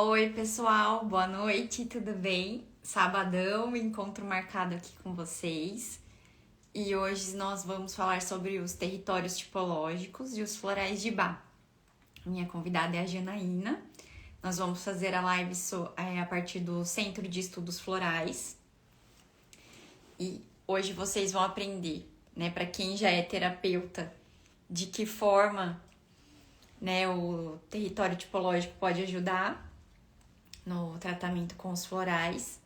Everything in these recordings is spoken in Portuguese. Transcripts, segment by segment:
Oi, pessoal, boa noite, tudo bem? Sabadão, encontro marcado aqui com vocês. E hoje nós vamos falar sobre os territórios tipológicos e os florais de Bach. Minha convidada é a Janaína. Nós vamos fazer a live a partir do Centro de Estudos Florais. E hoje vocês vão aprender, né, para quem já é terapeuta, de que forma, né, o território tipológico pode ajudar no tratamento com os florais.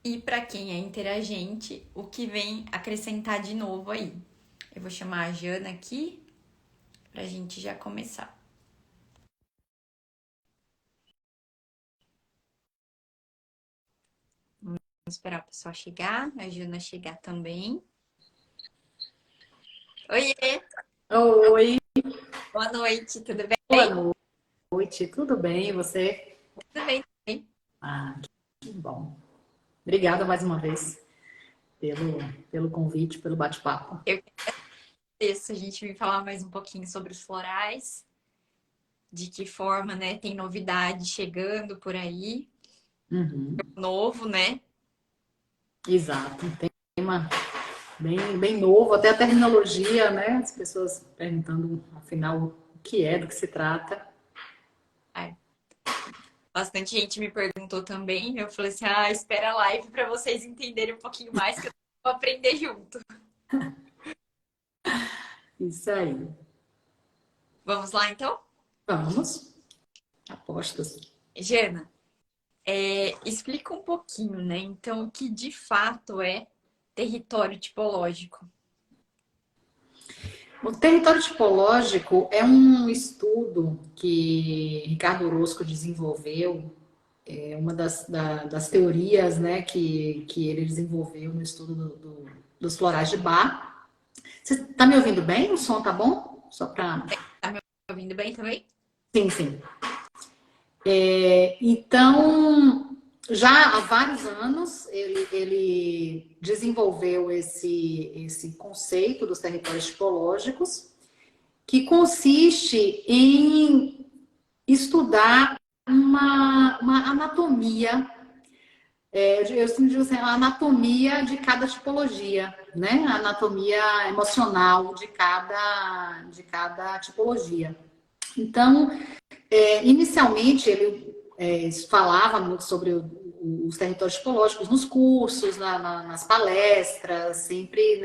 E para quem é interagente, o que vem acrescentar de novo aí. Eu vou chamar a Jana aqui para a gente já começar. Vamos esperar o pessoal chegar, a Jana chegar também. Oiê! Oi, Boa noite, tudo boa bem? noite, tudo bem? E você? Tudo bem também. Ah, que bom. Obrigada mais uma vez pelo, pelo convite, pelo bate-papo. Eu que agradeço. A gente vai falar mais um pouquinho sobre os florais, de que forma, né, tem novidade chegando por aí, Uhum, novo, né? exato, um tema bem novo, até a terminologia, né? As pessoas perguntando, afinal, o que é, do que se trata. Ai, bastante gente me perguntou também. Eu falei assim: espera a live para vocês entenderem um pouquinho mais, que eu vou aprender junto. Isso aí. Vamos lá, então? Vamos, apostas. Jana, explica um pouquinho, né? Então, o que de fato é território tipológico? O território tipológico é um estudo que Ricardo Orozco desenvolveu. É uma das teorias, né, que ele desenvolveu no estudo dos florais de Bach. Você está me ouvindo bem? O som tá bom? Só para. Tá me ouvindo bem também? Sim, sim. Então, já há vários anos, ele desenvolveu esse conceito dos territórios tipológicos, que consiste em estudar uma anatomia. Eu sempre digo assim, a anatomia de cada tipologia, né? A anatomia emocional de cada tipologia. Então, inicialmente, ele falava muito sobre os territórios tipológicos nos cursos, nas palestras, sempre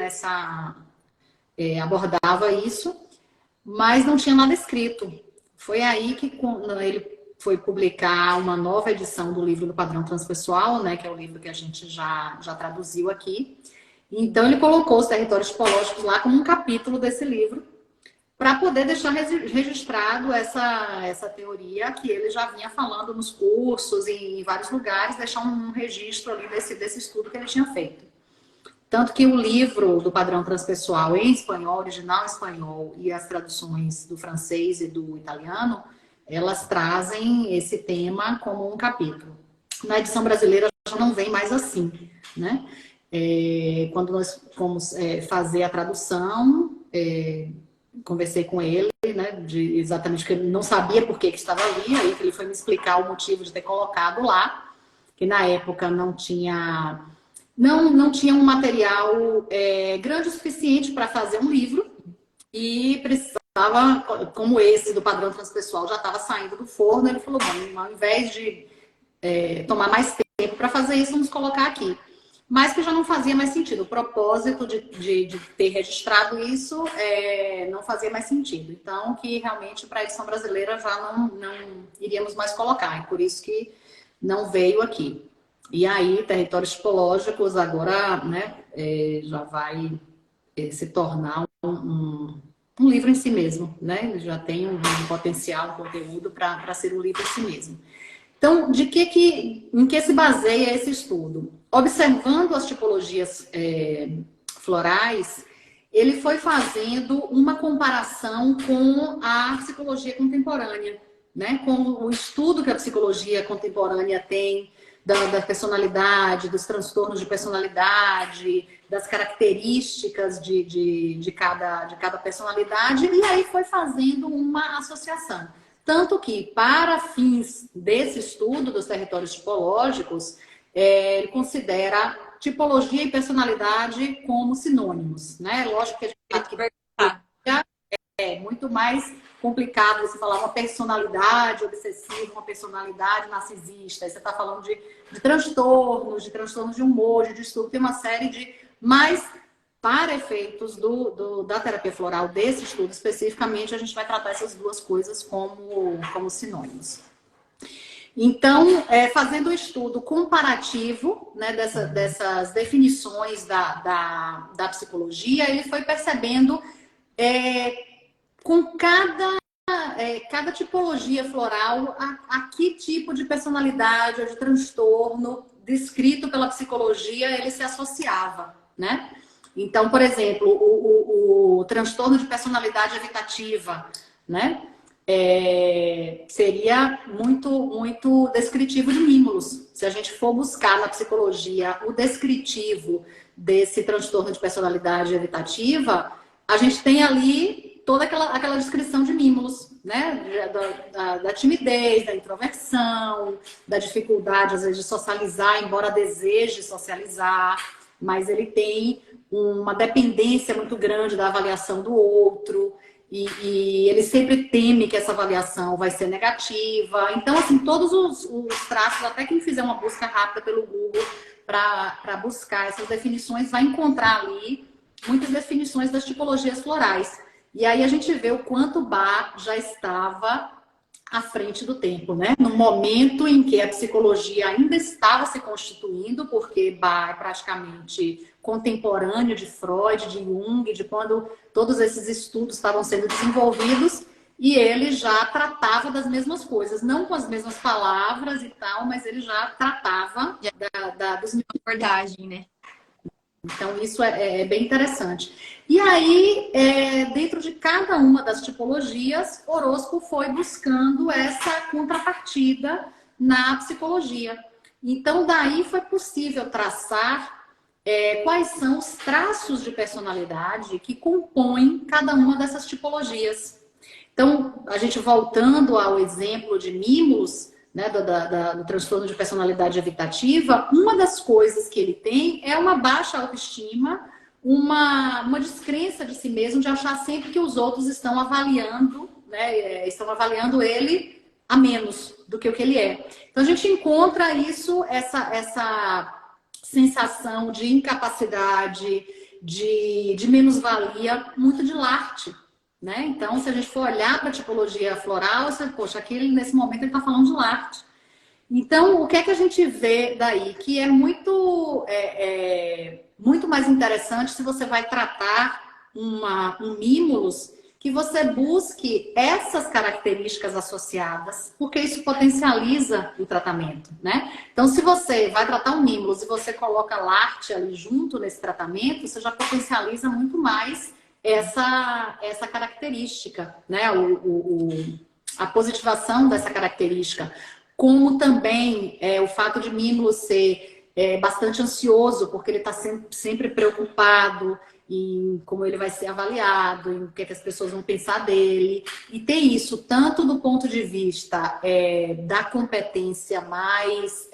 abordava isso, mas não tinha nada escrito. Foi aí que ele foi publicar uma nova edição do livro do Padrão Transpessoal, né, que é o livro que a gente já traduziu aqui. Então, ele colocou os territórios tipológicos lá como um capítulo desse livro, para poder deixar registrado essa teoria que ele já vinha falando nos cursos e em vários lugares, deixar um registro ali desse estudo que ele tinha feito. Tanto que o livro do Padrão Transpessoal em espanhol, original em espanhol, e as traduções do francês e do italiano, elas trazem esse tema como um capítulo. Na edição brasileira já não vem mais assim, né? Quando nós fomos fazer a tradução, conversei com ele, né, de exatamente que ele não sabia por que estava ali, aí que ele foi me explicar o motivo de ter colocado lá, que na época não tinha um material grande o suficiente para fazer um livro e precisava, como esse do padrão transpessoal já estava saindo do forno, ele falou, bom, ao invés de tomar mais tempo para fazer isso, vamos colocar aqui. Mas que já não fazia mais sentido. O propósito de ter registrado isso não fazia mais sentido. Então, que realmente para a edição brasileira já não iríamos mais colocar. E por isso que não veio aqui. E aí, territórios tipológicos agora, né, já vai se tornar um livro em si mesmo, né? Ele já tem um potencial, um conteúdo para ser um livro em si mesmo. Então, em que se baseia esse estudo? Observando as tipologias florais, ele foi fazendo uma comparação com a psicologia contemporânea, né? Com o estudo que a psicologia contemporânea tem da personalidade, dos transtornos de personalidade, das características de cada personalidade, e aí foi fazendo uma associação. Tanto que, para fins desse estudo dos territórios tipológicos, ele considera tipologia e personalidade como sinônimos, né? Lógico que a gente sabe que é muito mais complicado você falar uma personalidade obsessiva, uma personalidade narcisista. Aí você está falando de transtornos de humor, de distúrbio, tem uma série de... Mas, para efeitos da terapia floral, desse estudo especificamente, a gente vai tratar essas duas coisas como sinônimos. Então, fazendo o estudo comparativo, né, dessas definições da psicologia, ele foi percebendo com cada tipologia floral a que tipo de personalidade ou de transtorno descrito pela psicologia ele se associava, né? Então, por exemplo, o transtorno de personalidade evitativa, né? Seria muito descritivo de mimos. Se a gente for buscar na psicologia o descritivo desse transtorno de personalidade evitativa, a gente tem ali toda aquela descrição de mimos, né? Da timidez, da introversão, da dificuldade, às vezes, de socializar, embora deseje socializar, mas ele tem uma dependência muito grande da avaliação do outro, e ele sempre teme que essa avaliação vai ser negativa. Então, assim, todos os traços, até quem fizer uma busca rápida pelo Google para buscar essas definições, vai encontrar ali muitas definições das tipologias florais. E aí a gente vê o quanto Bach já estava à frente do tempo, né? No momento em que a psicologia ainda estava se constituindo, porque Bach é praticamente contemporâneo de Freud, de Jung, de quando todos esses estudos estavam sendo desenvolvidos, e ele já tratava das mesmas coisas, não com as mesmas palavras e tal, mas ele já tratava dos abordagem, né? Então, isso é bem interessante. E aí, dentro de cada uma das tipologias, Orozco foi buscando essa contrapartida na psicologia. Então, daí foi possível traçar quais são os traços de personalidade que compõem cada uma dessas tipologias. Então, a gente voltando ao exemplo de Mimos, né, do transtorno de personalidade evitativa, uma das coisas que ele tem é uma baixa autoestima, uma descrença de si mesmo, de achar sempre que os outros estão avaliando, né, estão avaliando ele a menos do que o que ele é. Então a gente encontra isso, essa sensação de incapacidade, de menos-valia, muito de Larte. Né? Então, se a gente for olhar para a tipologia floral, você, poxa, aqui nesse momento ele está falando de Larte. Então, o que é que a gente vê daí? Que é muito mais interessante se você vai tratar um Mimulus, que você busque essas características associadas, porque isso potencializa o tratamento, né? Então, se você vai tratar um Mimulus e você coloca Larte ali junto nesse tratamento, você já potencializa muito mais essa característica, né? A positivação dessa característica, como também o fato de Mimulus ser bastante ansioso, porque ele está sempre preocupado em como ele vai ser avaliado, em o que, é que as pessoas vão pensar dele. E tem isso tanto do ponto de vista da competência mais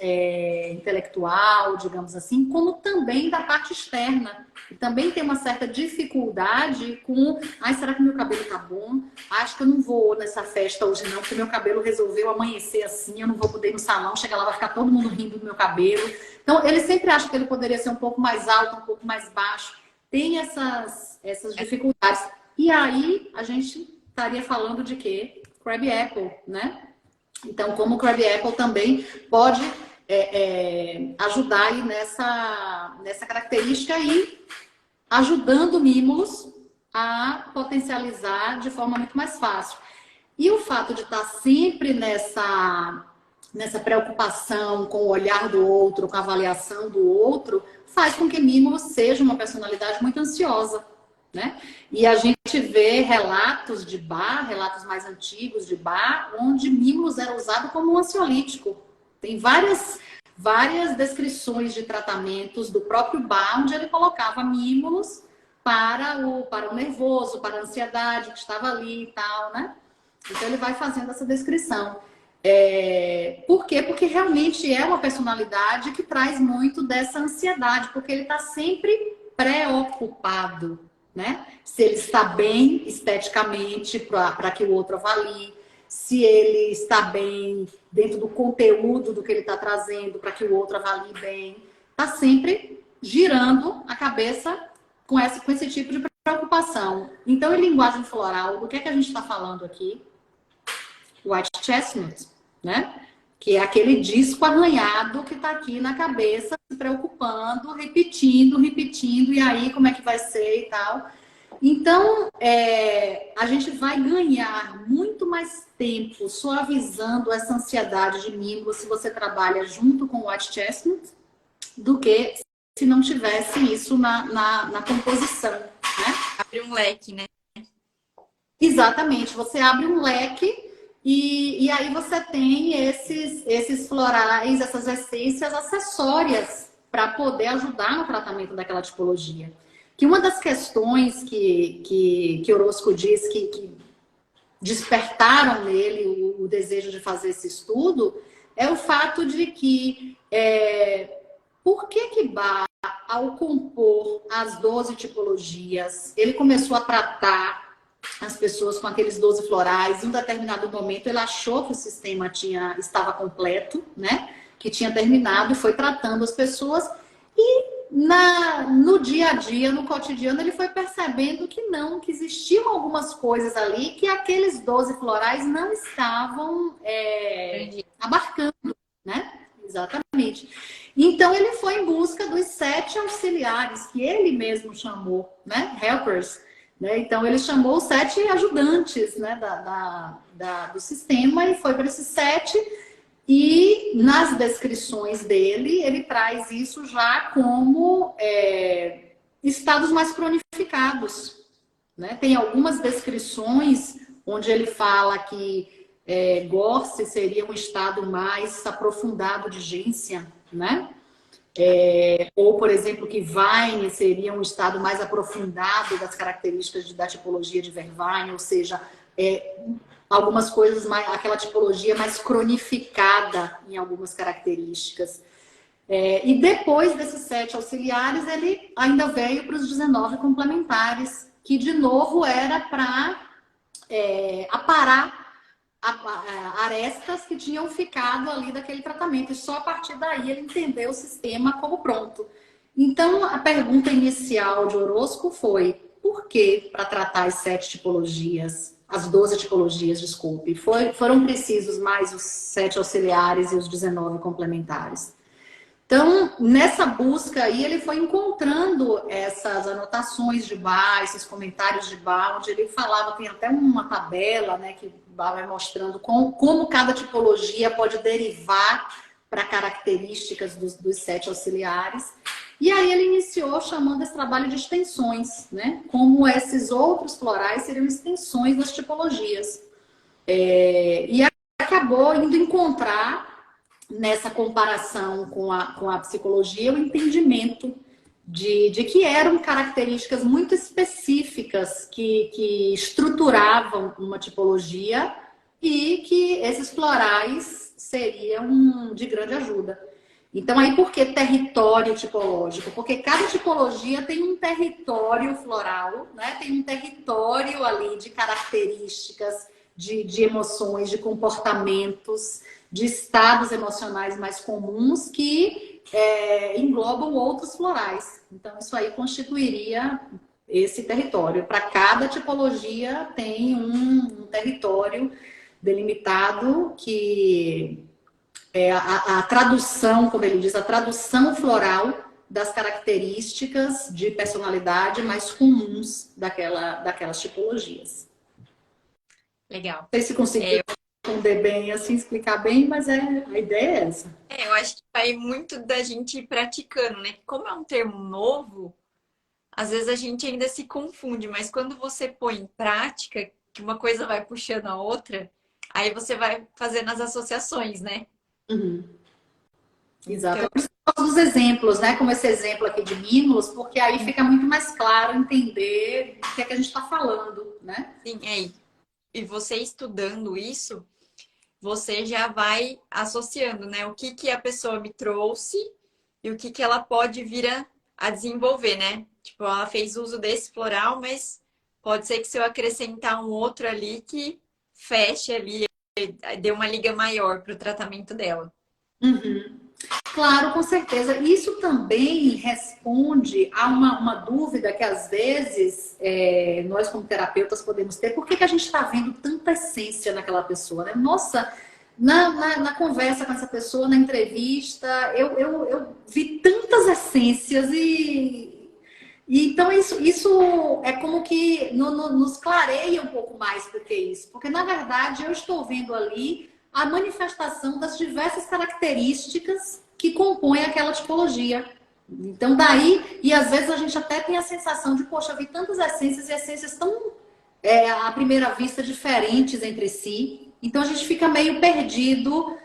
intelectual, digamos assim, como também da parte externa. E também tem uma certa dificuldade com, será que meu cabelo tá bom? Acho que eu não vou nessa festa hoje não, porque meu cabelo resolveu amanhecer assim, eu não vou poder ir no salão, chega lá, vai ficar todo mundo rindo do meu cabelo. Então, ele sempre acha que ele poderia ser um pouco mais alto, um pouco mais baixo. Tem essas dificuldades. E aí, a gente estaria falando de quê? Crab Apple, né? Então, como o Crab Apple também pode ajudar aí nessa característica e ajudando Mimulus a potencializar de forma muito mais fácil. E o fato de estar sempre nessa preocupação com o olhar do outro, com a avaliação do outro, faz com que Mimulus seja uma personalidade muito ansiosa, né? E a gente vê relatos de Bach, relatos mais antigos de Bach, onde Mimulus era usado como um ansiolítico. Tem várias descrições de tratamentos do próprio Bach, onde ele colocava Mimulus para o nervoso, para a ansiedade que estava ali e tal, né? Então ele vai fazendo essa descrição. Por quê? Porque realmente é uma personalidade que traz muito dessa ansiedade, porque ele está sempre preocupado, né? Se ele está bem esteticamente para que o outro avalie, se ele está bem dentro do conteúdo do que ele está trazendo para que o outro avalie bem. Está sempre girando a cabeça com esse tipo de preocupação. Então, em linguagem floral, do que é que a gente está falando aqui? White chestnut, né? Que é aquele disco arranhado que está aqui na cabeça, se preocupando, repetindo, repetindo, e aí como é que vai ser e tal. Então, a gente vai ganhar muito mais tempo suavizando essa ansiedade de mimo se você trabalha junto com o White Chestnut do que se não tivesse isso na composição, né? Abre um leque, né? Exatamente, você abre um leque e aí você tem esses florais, essas essências acessórias para poder ajudar no tratamento daquela tipologia. Que uma das questões que Orozco diz que despertaram nele o desejo de fazer esse estudo é o fato de que por que Bach, ao compor as 12 tipologias, ele começou a tratar as pessoas com aqueles 12 florais. Em um determinado momento, ele achou que o sistema estava completo, né? Que tinha terminado e foi tratando as pessoas. E no dia a dia, no cotidiano, ele foi percebendo que não, que existiam algumas coisas ali que aqueles 12 florais não estavam abarcando, né? Exatamente. Então, ele foi em busca dos 7 auxiliares, que ele mesmo chamou, né? Helpers. Né? Então, ele chamou os 7 ajudantes, né? do sistema e foi para esses 7. E nas descrições dele, ele traz isso já como estados mais cronificados. Né? Tem algumas descrições onde ele fala que Gorse seria um estado mais aprofundado de Gentian, né? Ou, por exemplo, que Vine seria um estado mais aprofundado das características da tipologia de Vervine, ou seja, algumas coisas, aquela tipologia mais cronificada em algumas características. E depois desses 7 auxiliares, ele ainda veio para os 19 complementares, que de novo era para aparar arestas que tinham ficado ali daquele tratamento. E só a partir daí ele entendeu o sistema como pronto. Então, a pergunta inicial de Orozco foi: por que para tratar as 7 tipologias? As 12 tipologias, desculpe. Foram precisos mais os 7 auxiliares e os 19 complementares. Então, nessa busca aí, ele foi encontrando essas anotações de Bach, esses comentários de Bach, onde ele falava, tem até uma tabela, né, que Bach vai mostrando como cada tipologia pode derivar para características dos 7 auxiliares. E aí ele iniciou chamando esse trabalho de extensões, né? Como esses outros florais seriam extensões das tipologias. E acabou indo encontrar, nessa comparação com a psicologia, o entendimento de que eram características muito específicas que estruturavam uma tipologia e que esses florais seriam de grande ajuda. Então, aí por que território tipológico? Porque cada tipologia tem um território floral, né? Tem um território ali de características, de emoções, de comportamentos, de estados emocionais mais comuns que englobam outros florais. Então, isso aí constituiria esse território. Para cada tipologia tem um território delimitado que a tradução, como ele diz, a tradução floral das características de personalidade mais comuns daquelas tipologias. Legal. Não sei se conseguiu responder bem, assim, explicar bem, mas a ideia é essa. Eu acho que vai muito da gente ir praticando, né? Como é um termo novo, às vezes a gente ainda se confunde, mas quando você põe em prática, que uma coisa vai puxando a outra, aí você vai fazendo as associações, né? Uhum. Exato. Então, É por isso que eu gosto dos exemplos, né? Como esse exemplo aqui de Mimos, porque aí fica muito mais claro entender o que é que a gente está falando, né? sim, aí. e você estudando isso, você já vai associando, né? O que que a pessoa me trouxe e o que que ela pode vir a desenvolver, né? Tipo, ela fez uso desse floral, mas pode ser que se eu acrescentar um outro ali que feche ali, dê uma liga maior para o tratamento dela. Uhum. Claro, com certeza. Isso também responde a uma dúvida que às vezes nós como terapeutas podemos ter. Por que que a gente está vendo tanta essência naquela pessoa, né? Nossa, na conversa com essa pessoa, na entrevista, eu vi tantas essências e então isso é como que nos clareia um pouco mais do que isso. Porque, na verdade, eu estou vendo ali a manifestação das diversas características que compõem aquela tipologia. Então, daí, e às vezes a gente até tem a sensação de, poxa, eu vi tantas essências e essências tão, à primeira vista, diferentes entre si. Então, a gente fica meio perdido.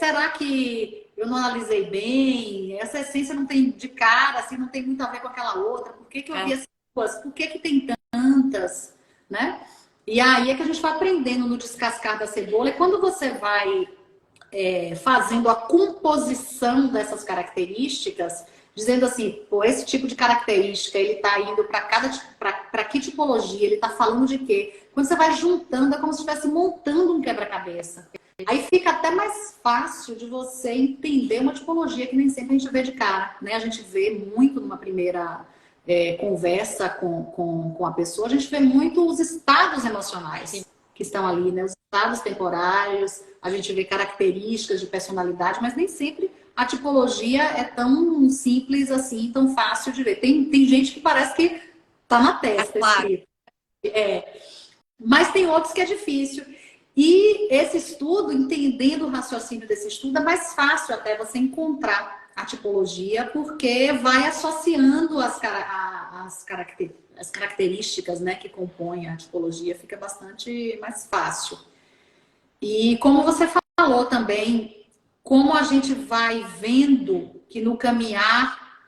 Será que eu não analisei bem? Essa essência não tem de cara, assim, não tem muito a ver com aquela outra. Por que que eu vi essas duas? Por que que tem tantas, né? E aí é que a gente vai aprendendo no descascar da cebola. E quando você vai fazendo a composição dessas características, dizendo assim, pô, esse tipo de característica, ele está indo para que tipologia, ele está falando de quê? Quando você vai juntando, é como se estivesse montando um quebra-cabeça. Aí fica até mais fácil de você entender uma tipologia que nem sempre a gente vê de cara, né? A gente vê muito numa primeira conversa com a pessoa, a gente vê muito os estados emocionais que estão ali, né? Os estados temporários, a gente vê características de personalidade, mas nem sempre a tipologia é tão simples assim, tão fácil de ver. Tem gente que parece que tá na testa escrito. Mas tem outros que é difícil. E esse estudo, entendendo o raciocínio desse estudo, é mais fácil até você encontrar a tipologia, porque vai associando as características, né, que compõem a tipologia, fica bastante mais fácil. E como você falou também, como a gente vai vendo que no caminhar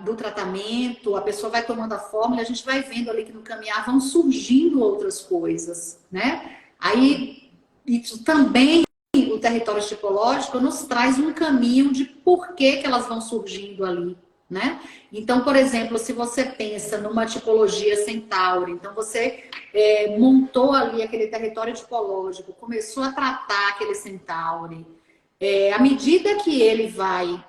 do tratamento, a pessoa vai tomando a fórmula, a gente vai vendo ali que no caminhar vão surgindo outras coisas, né? Aí, isso também, o território tipológico nos traz um caminho de por que elas vão surgindo ali, né? Então, por exemplo, se você pensa numa tipologia centauri, então você montou ali aquele território tipológico, começou a tratar aquele centauri, à medida que ele vai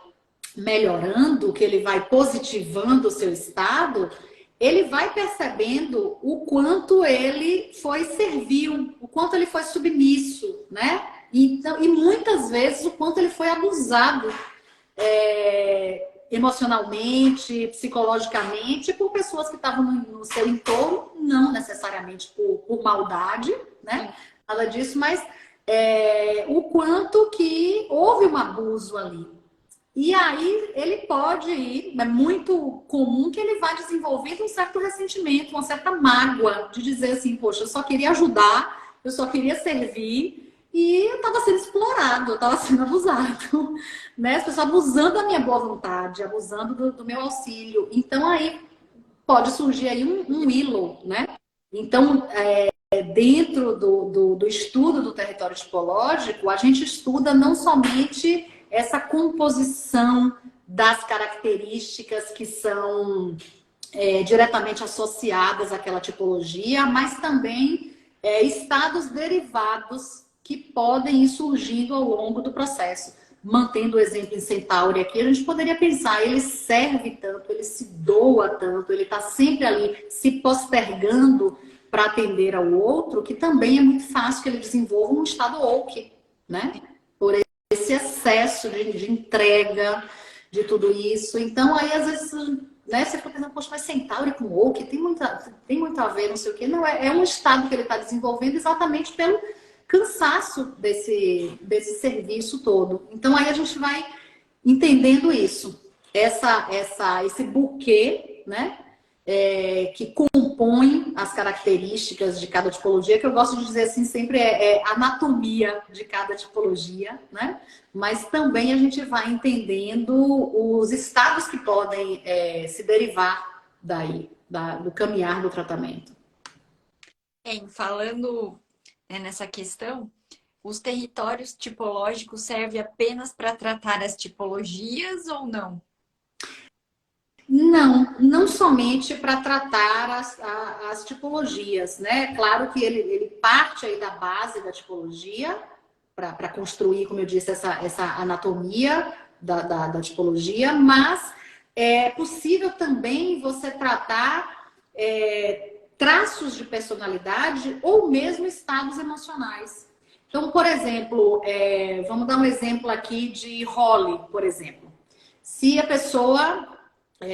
melhorando, que ele vai positivando o seu estado, ele vai percebendo o quanto ele foi servil, o quanto ele foi submisso, né? Então, e muitas vezes o quanto ele foi abusado emocionalmente, psicologicamente, por pessoas que estavam no seu entorno, não necessariamente por maldade, né? Nada disso, mas o quanto que houve um abuso ali. E aí ele pode ir, é muito comum que ele vá desenvolvendo um certo ressentimento, uma certa mágoa de dizer assim, poxa, eu só queria ajudar, eu só queria servir e eu estava sendo explorado, eu estava sendo abusado, né? As pessoas abusando da minha boa vontade, abusando do meu auxílio. Então aí pode surgir aí um willow, né? Então, dentro do estudo do território tipológico, a gente estuda não somente essa composição das características que são diretamente associadas àquela tipologia, mas também estados derivados que podem ir surgindo ao longo do processo. Mantendo o exemplo em Centauri aqui, a gente poderia pensar, ele serve tanto, ele se doa tanto, ele está sempre ali se postergando para atender ao outro, que também é muito fácil que ele desenvolva um estado woke, né? Por esse excesso de entrega, de tudo isso. Então, aí, às vezes, né, você fica pensando, poxa, mas Centauri com woke tem muito a ver, não sei o quê. Não, é um estado que ele está desenvolvendo exatamente pelo cansaço desse serviço todo. Então, aí a gente vai entendendo isso. Esse buquê, né? Que compõe as características de cada tipologia, que eu gosto de dizer assim, sempre anatomia de cada tipologia, né? Mas também a gente vai entendendo os estados que podem se derivar daí, do caminhar do tratamento. Falando, né, nessa questão, os territórios tipológicos servem apenas para tratar as tipologias ou não? Não, não somente para tratar as tipologias, né? Claro que ele parte aí da base da tipologia para construir, como eu disse, essa anatomia da tipologia, mas é possível também você tratar traços de personalidade ou mesmo estados emocionais. Então, por exemplo, vamos dar um exemplo aqui de Holly, por exemplo. Se a pessoa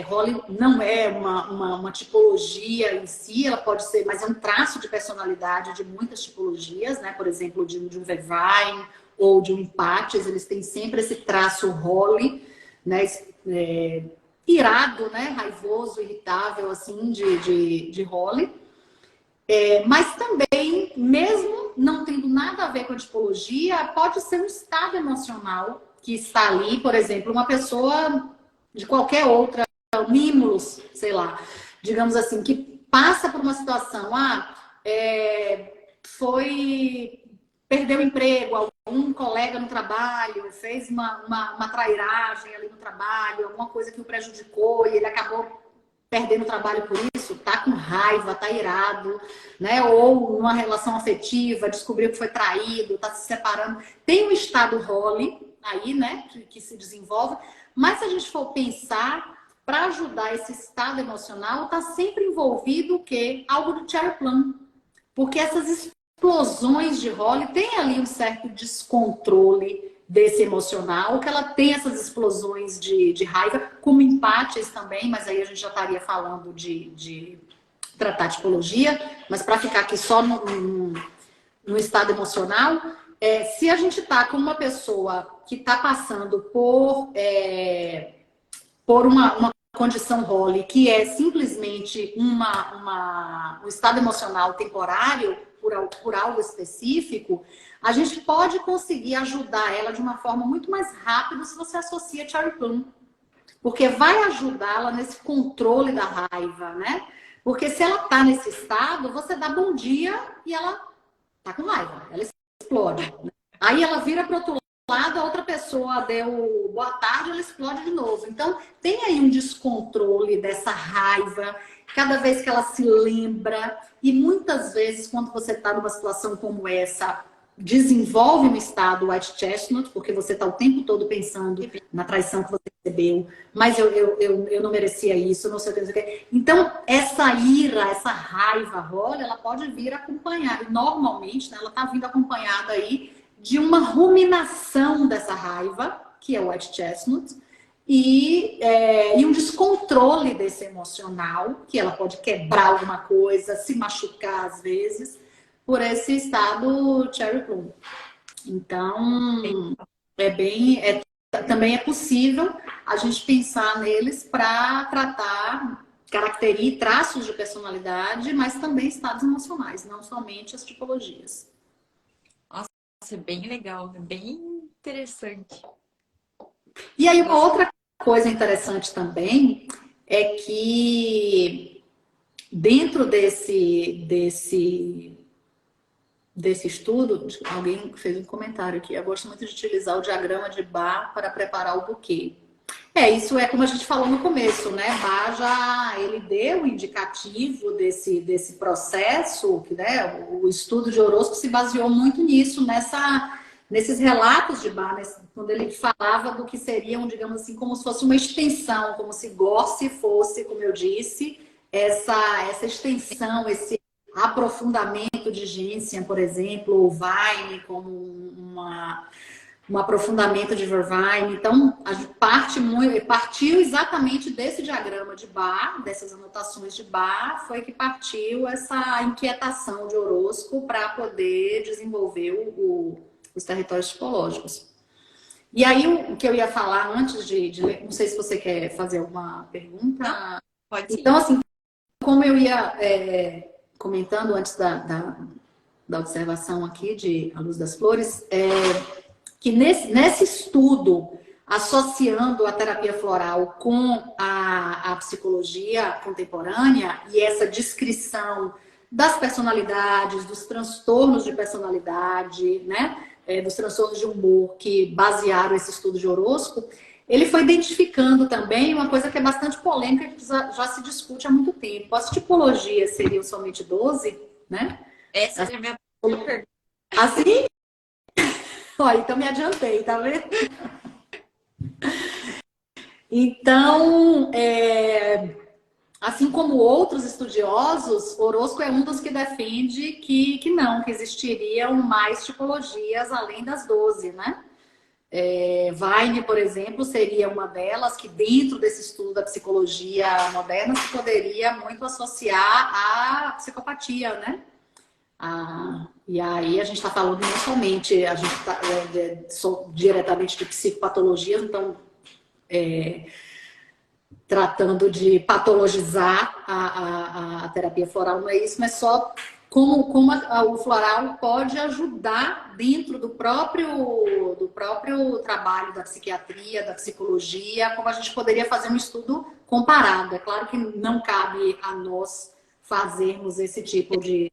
Holly não é uma tipologia em si, ela pode ser, mas é um traço de personalidade de muitas tipologias, né? Por exemplo, de um Vervine ou de um Empates, eles têm sempre esse traço Holly, né? Irado, né? Raivoso, irritável, assim, de Holly. Mas também, mesmo não tendo nada a ver com a tipologia, pode ser um estado emocional que está ali, por exemplo, uma pessoa de qualquer outra mimos, sei lá, digamos assim, que passa por uma situação, foi, perdeu o emprego, algum colega no trabalho, fez uma trairagem ali no trabalho, alguma coisa que o prejudicou e ele acabou perdendo o trabalho por isso, tá com raiva, tá irado, né? Ou numa relação afetiva, descobriu que foi traído, tá se separando. Tem um estado Holly aí, né, que se desenvolve, mas se a gente for pensar para ajudar esse estado emocional, está sempre envolvido o quê? Algo do cherry plum. Porque essas explosões de Holly tem ali um certo descontrole desse emocional, que ela tem essas explosões de raiva, como empates também, mas aí a gente já estaria falando de tratar tipologia, mas para ficar aqui só no estado emocional, se a gente está com uma pessoa que está passando por uma condição Holly, que é simplesmente um estado emocional temporário por algo específico, a gente pode conseguir ajudar ela de uma forma muito mais rápida se você associa Cherry Plum. Porque vai ajudá-la nesse controle da raiva, né? Porque se ela tá nesse estado, você dá bom dia e ela tá com raiva, ela explode. Né? Aí ela vira para outro lado, a outra pessoa deu boa tarde, ela explode de novo. Então, tem aí um descontrole dessa raiva, cada vez que ela se lembra, e muitas vezes, quando você está numa situação como essa, desenvolve um estado white chestnut, porque você está o tempo todo pensando na traição que você recebeu, mas eu não merecia isso, não sei o que, não sei o que. Então, essa ira, essa raiva, olha, ela pode vir acompanhada, e normalmente, né, ela está vindo acompanhada aí de uma ruminação dessa raiva, que é o white chestnut, e um descontrole desse emocional, que ela pode quebrar alguma coisa, se machucar às vezes, por esse estado cherry plum. Então, também é possível a gente pensar neles para tratar características, traços de personalidade, mas também estados emocionais, não somente as tipologias. Nossa, é bem legal, é bem interessante. E aí, uma outra coisa interessante também é que dentro desse estudo, alguém fez um comentário aqui, eu gosto muito de utilizar o diagrama de Bar para preparar o buquê. Isso é como a gente falou no começo, né? Bar já ele deu o indicativo desse processo, que, né? O estudo de Orosco se baseou muito nisso, nesses relatos de Bar, quando ele falava do que seriam, digamos assim, como se fosse uma extensão, como se Gorse fosse, como eu disse, essa extensão, esse aprofundamento de Gentian, por exemplo, ou Vine, como um aprofundamento de Vervine. Então, a gente partiu exatamente desse diagrama de Bar, dessas anotações de Bar, foi que partiu essa inquietação de Orosco para poder desenvolver os territórios tipológicos. E aí, o que eu ia falar antes de ler, não sei se você quer fazer alguma pergunta. Não, pode sim. Então, assim, como eu ia comentando antes da observação aqui de A Luz das Flores, que nesse estudo, associando a terapia floral com a psicologia contemporânea e essa descrição das personalidades, dos transtornos de personalidade, né? Dos transtornos de humor que basearam esse estudo de horóscopo, ele foi identificando também uma coisa que é bastante polêmica, que já se discute há muito tempo. As tipologias seriam somente 12, né? Essa é a minha pergunta. Assim? Olha, então me adiantei, tá vendo? Então, assim como outros estudiosos, Orozco é um dos que defende que não, que existiriam mais tipologias além das 12, né? Vine, por exemplo, seria uma delas que dentro desse estudo da psicologia moderna se poderia muito associar à psicopatia, né? E aí a gente está falando não somente a gente tá, diretamente de psicopatologias, então tratando de patologizar a terapia floral, não é isso, mas só como o floral pode ajudar dentro do próprio trabalho da psiquiatria, da psicologia, como a gente poderia fazer um estudo comparado. É claro que não cabe a nós fazermos esse tipo de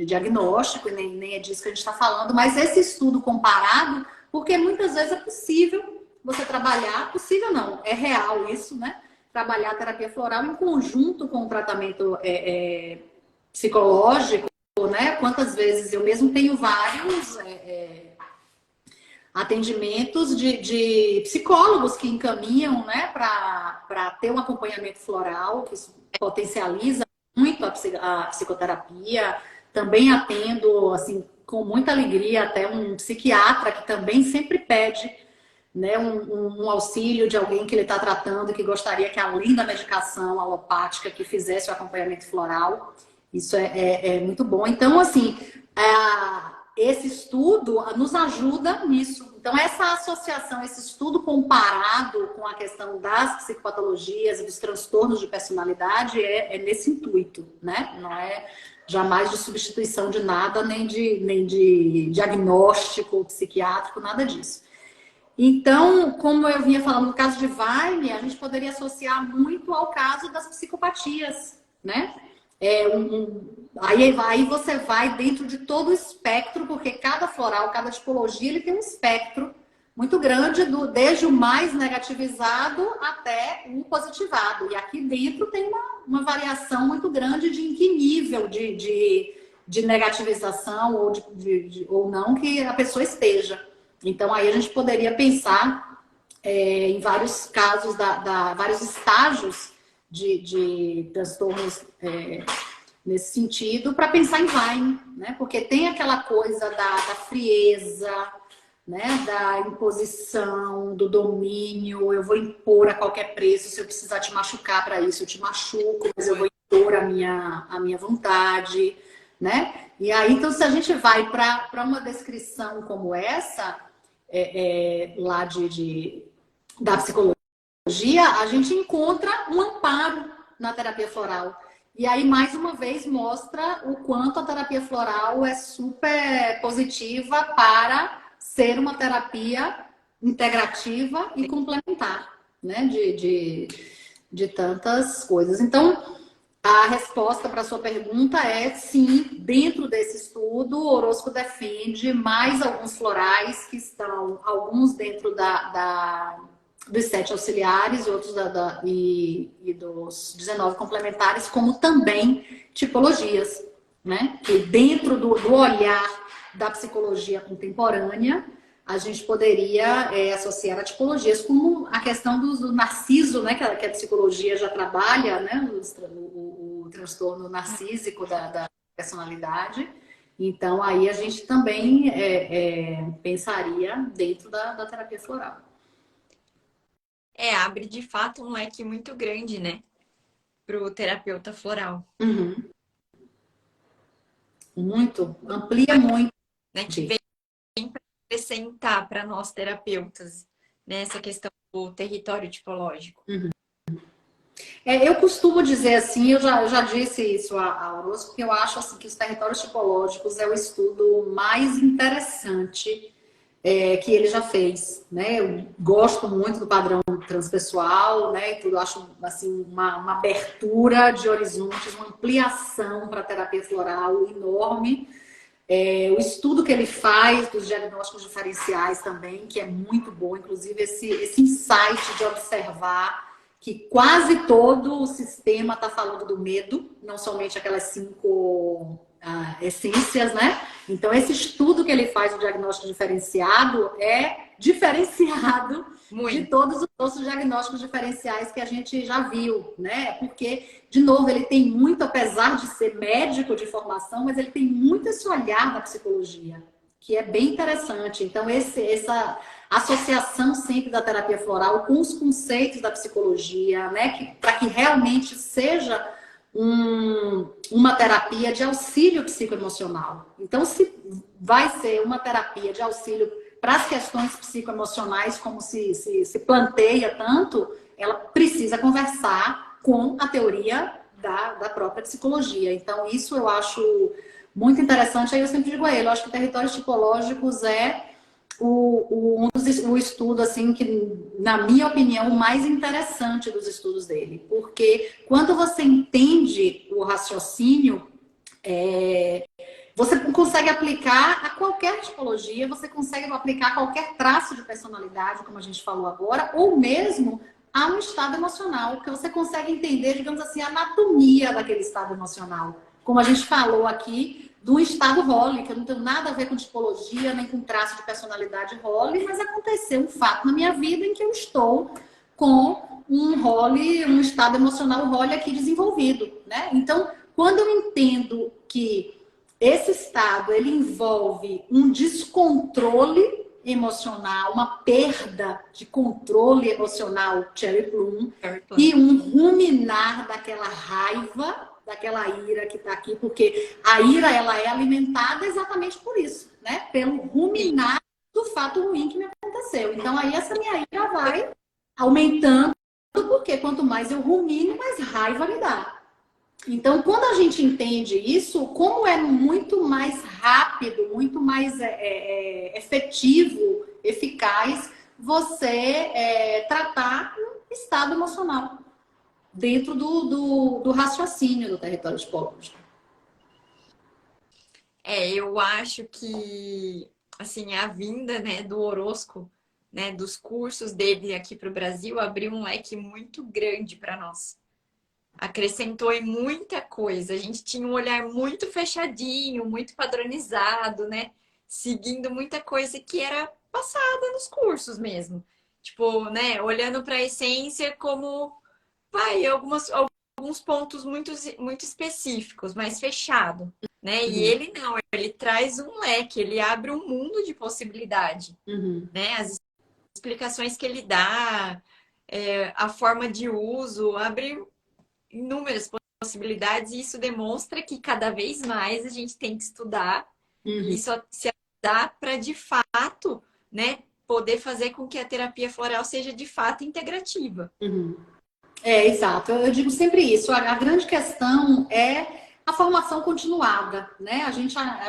diagnóstico, e nem é disso que a gente está falando, mas esse estudo comparado, porque muitas vezes é possível você trabalhar, possível não, é real isso, né? Trabalhar a terapia floral em conjunto com o tratamento psicológico, né? Quantas vezes eu mesmo tenho vários atendimentos de psicólogos que encaminham, né, para ter um acompanhamento floral, que isso potencializa muito a psicoterapia. Também atendo, assim, com muita alegria, até um psiquiatra que também sempre pede, né, um auxílio de alguém que ele está tratando, que gostaria que, além da medicação alopática, que fizesse o acompanhamento floral. Isso é muito bom. Então, assim, esse estudo nos ajuda nisso. Então, essa associação, esse estudo comparado com a questão das psicopatologias e dos transtornos de personalidade é nesse intuito, né? Não é jamais de substituição de nada, nem de diagnóstico psiquiátrico, nada disso. Então, como eu vinha falando, no caso de Vine, a gente poderia associar muito ao caso das psicopatias, né? Aí você vai dentro de todo o espectro, porque cada floral, cada tipologia, ele tem um espectro muito grande, desde o mais negativizado até o positivado. E aqui dentro tem uma variação muito grande de em que nível de negativização ou não que a pessoa esteja. Então, aí a gente poderia pensar em vários casos, vários estágios de transtornos nesse sentido, para pensar em Vine, né? Porque tem aquela coisa da frieza, né? Da imposição, do domínio. Eu vou impor a qualquer preço. Se eu precisar te machucar para isso, eu te machuco, mas eu vou impor a minha vontade, né? E aí, então, se a gente vai para uma descrição como essa, lá da psicologia, a gente encontra um amparo na terapia floral. E aí, mais uma vez, mostra o quanto a terapia floral é super positiva para ser uma terapia integrativa e complementar, né? De tantas coisas. Então, a resposta para a sua pergunta é sim, dentro desse estudo, o Orozco defende mais alguns florais que estão, alguns dentro dos 7 auxiliares, outros e dos 19 complementares, como também tipologias, né? Que dentro do olhar da psicologia contemporânea, a gente poderia associar a tipologias, como a questão do narciso, né? Que a psicologia já trabalha, né? O transtorno narcísico da personalidade. Então, aí a gente também pensaria dentro da terapia floral. Abre de fato um leque muito grande, né? Para o terapeuta floral. Uhum. Muito, amplia muito. Né? Que vem para acrescentar para nós terapeutas nessa questão do território tipológico. Uhum. Eu costumo dizer assim, eu já disse isso a Orozco, que eu acho assim, que os territórios tipológicos é o estudo mais interessante que ele já fez, né? Eu gosto muito do padrão transpessoal, né? E tudo, eu acho assim uma abertura de horizontes, uma ampliação para a terapia floral enorme. O estudo que ele faz dos diagnósticos diferenciais também, que é muito bom, inclusive esse insight de observar que quase todo o sistema está falando do medo, não somente aquelas 5 essências, né? Então, esse estudo que ele faz do diagnóstico diferenciado é diferenciado de Muito. todos os outros diagnósticos diferenciais que a gente já viu, né? Porque, de novo, ele tem muito, apesar de ser médico de formação, mas ele tem muito esse olhar da psicologia, que é bem interessante. Então, essa associação sempre da terapia floral com os conceitos da psicologia, né? Para que realmente seja uma terapia de auxílio psicoemocional. Então, se vai ser uma terapia de auxílio para as questões psicoemocionais, como se planteia tanto, ela precisa conversar com a teoria da própria psicologia. Então, isso eu acho muito interessante. Aí eu sempre digo a ele, eu acho que territórios tipológicos é o estudo, assim, que, na minha opinião, o mais interessante dos estudos dele. Porque quando você entende o raciocínio, você consegue aplicar a qualquer tipologia, você consegue aplicar a qualquer traço de personalidade, como a gente falou agora, ou mesmo a um estado emocional, porque você consegue entender, digamos assim, a anatomia daquele estado emocional. Como a gente falou aqui, do estado Holly, que eu não tenho nada a ver com tipologia, nem com traço de personalidade Holly, mas aconteceu um fato na minha vida em que eu estou com um Holly, um estado emocional Holly aqui desenvolvido, né? Então, quando eu entendo que esse estado, ele envolve um descontrole emocional, uma perda de controle emocional, Cherry Plum, e um ruminar daquela raiva, daquela ira que está aqui, porque a ira, ela é alimentada exatamente por isso, né? Pelo ruminar do fato ruim que me aconteceu. Então, aí essa minha ira vai aumentando, porque quanto mais eu rumino, mais raiva me dá. Então, quando a gente entende isso, como é muito mais rápido, muito mais efetivo, eficaz, você tratar um estado emocional dentro do raciocínio do território tipológico. Eu acho que, assim, a vinda, né, do Orosco, né, dos cursos dele aqui para o Brasil, abriu um leque muito grande para nós. Acrescentou em muita coisa. A gente tinha um olhar muito fechadinho, muito padronizado, né? Seguindo muita coisa que era passada nos cursos mesmo. Tipo, né? Olhando para a essência como, alguns pontos muito específicos, mais fechado, né? E Uhum. ele não, ele traz um leque, ele abre um mundo de possibilidade, Uhum. né? As explicações que ele dá, a forma de uso, abre inúmeras possibilidades, e isso demonstra que cada vez mais a gente tem que estudar e Uhum. só se adaptar para de fato, né, poder fazer com que a terapia floral seja de fato integrativa. Uhum. Exato. Eu digo sempre isso. A grande questão é a formação continuada, né? A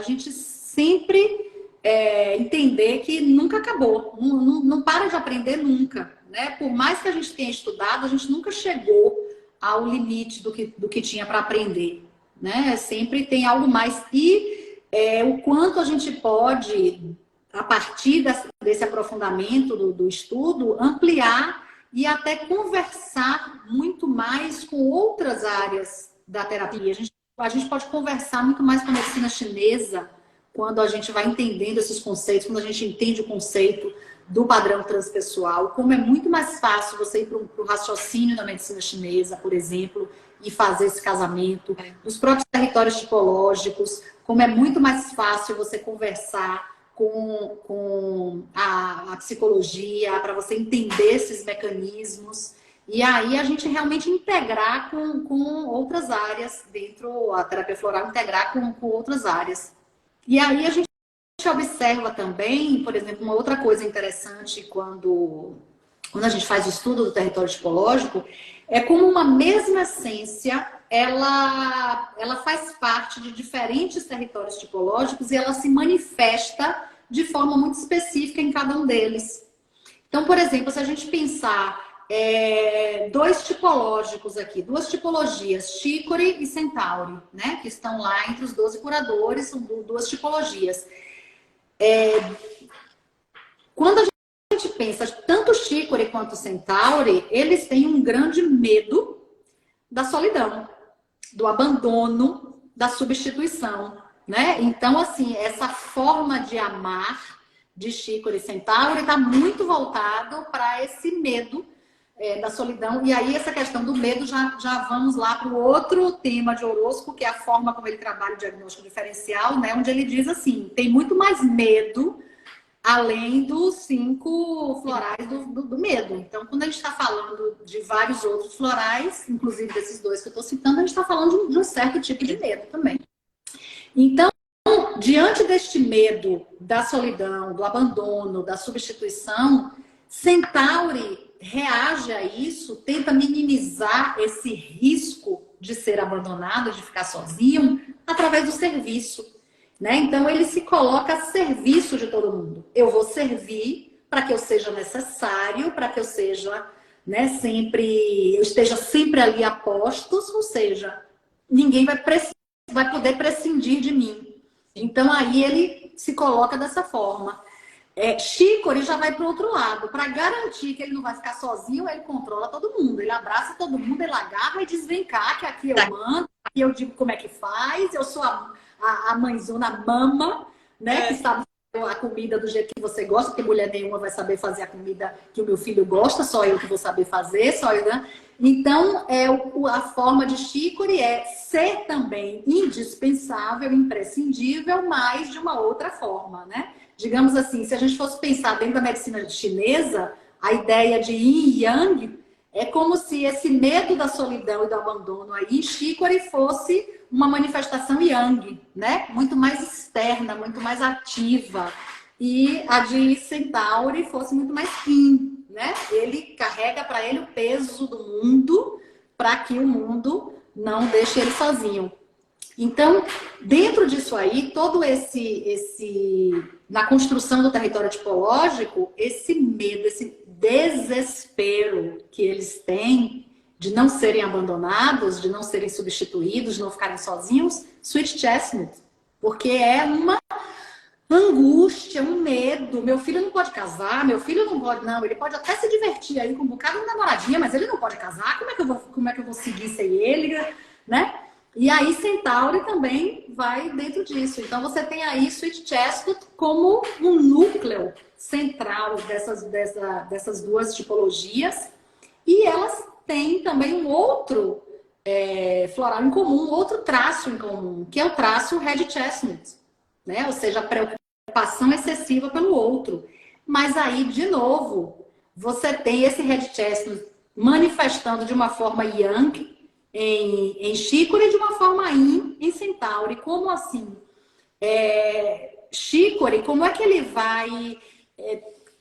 gente sempre entender que nunca acabou, não para de aprender nunca, né? Por mais que a gente tenha estudado, a gente nunca chegou ao limite do que tinha para aprender, né? Sempre tem algo mais. E o quanto a gente pode, a partir desse aprofundamento do estudo, ampliar e até conversar muito mais com outras áreas da terapia. A gente pode conversar muito mais com a medicina chinesa quando a gente vai entendendo esses conceitos, quando a gente entende o conceito do padrão transpessoal, como é muito mais fácil você ir para o raciocínio da medicina chinesa, por exemplo, e fazer esse casamento, dos próprios territórios tipológicos, como é muito mais fácil você conversar com a psicologia, para você entender esses mecanismos. E aí a gente realmente integrar com outras áreas dentro, a terapia floral integrar com outras áreas. E aí a gente observa também, por exemplo, uma outra coisa interessante quando a gente faz o estudo do território tipológico, é como uma mesma essência, ela faz parte de diferentes territórios tipológicos e ela se manifesta de forma muito específica em cada um deles. Então, por exemplo, se a gente pensar dois tipológicos aqui, duas tipologias, Chicory e Centauri, né? Que estão lá entre os 12 curadores, são duas tipologias. Quando a gente pensa, tanto Chicory quanto Centauri, eles têm um grande medo da solidão, do abandono, da substituição, né? Então, assim, essa forma de amar de Chicory e Centauri está muito voltado para esse medo da solidão. E aí, essa questão do medo, já vamos lá para o outro tema de horóscopo, que é a forma como ele trabalha o diagnóstico diferencial, né? Onde ele diz assim, tem muito mais medo além dos 5 florais do medo. Então, quando a gente está falando de vários outros florais, inclusive desses dois que eu estou citando, a gente está falando de um certo tipo de medo também. Então, diante deste medo da solidão, do abandono, da substituição, Centauri reage a isso, tenta minimizar esse risco de ser abandonado, de ficar sozinho, através do serviço. Né? Então, ele se coloca a serviço de todo mundo. Eu vou servir para que eu seja necessário, para que eu seja, né, eu esteja sempre ali a postos, ou seja, ninguém vai poder prescindir de mim. Então, aí ele se coloca dessa forma. Chicory já vai para o outro lado. Para garantir que ele não vai ficar sozinho, ele controla todo mundo. Ele abraça todo mundo, ele agarra e diz, vem cá, que aqui eu mando, aqui eu digo como é que faz, eu sou a mãezona, a mama, né? Que sabe a comida do jeito que você gosta, porque mulher nenhuma vai saber fazer a comida que o meu filho gosta, só eu que vou saber fazer, só eu, né? Então, a forma de Chicory é ser também indispensável, imprescindível, mas de uma outra forma, né? Digamos assim, se a gente fosse pensar dentro da medicina chinesa, a ideia de yin e yang é como se esse medo da solidão e do abandono aí, Chicory, fosse uma manifestação yang, né? Muito mais externa, muito mais ativa. E a de Centauri fosse muito mais yin, né? Ele carrega para ele o peso do mundo para que o mundo não deixe ele sozinho. Então, dentro disso aí, todo na construção do território tipológico, esse medo, esse desespero que eles têm de não serem abandonados, de não serem substituídos, de não ficarem sozinhos, Sweet Chestnut. Porque é uma angústia, um medo. Meu filho não pode casar, meu filho não pode, não. Ele pode até se divertir aí com um bocado de namoradinha, mas ele não pode casar. Como é que eu vou seguir sem ele, né? E aí Centauri também vai dentro disso. Então você tem aí Sweet Chestnut como um núcleo central dessas duas tipologias. E elas têm também um outro floral em comum, outro traço em comum, que é o traço Red Chestnut, né? Ou seja, a preocupação excessiva pelo outro. Mas aí, de novo, você tem esse Red Chestnut manifestando de uma forma yang em Chicory e de uma forma yin em Centauri. Como assim? Chicory, como é que ele vai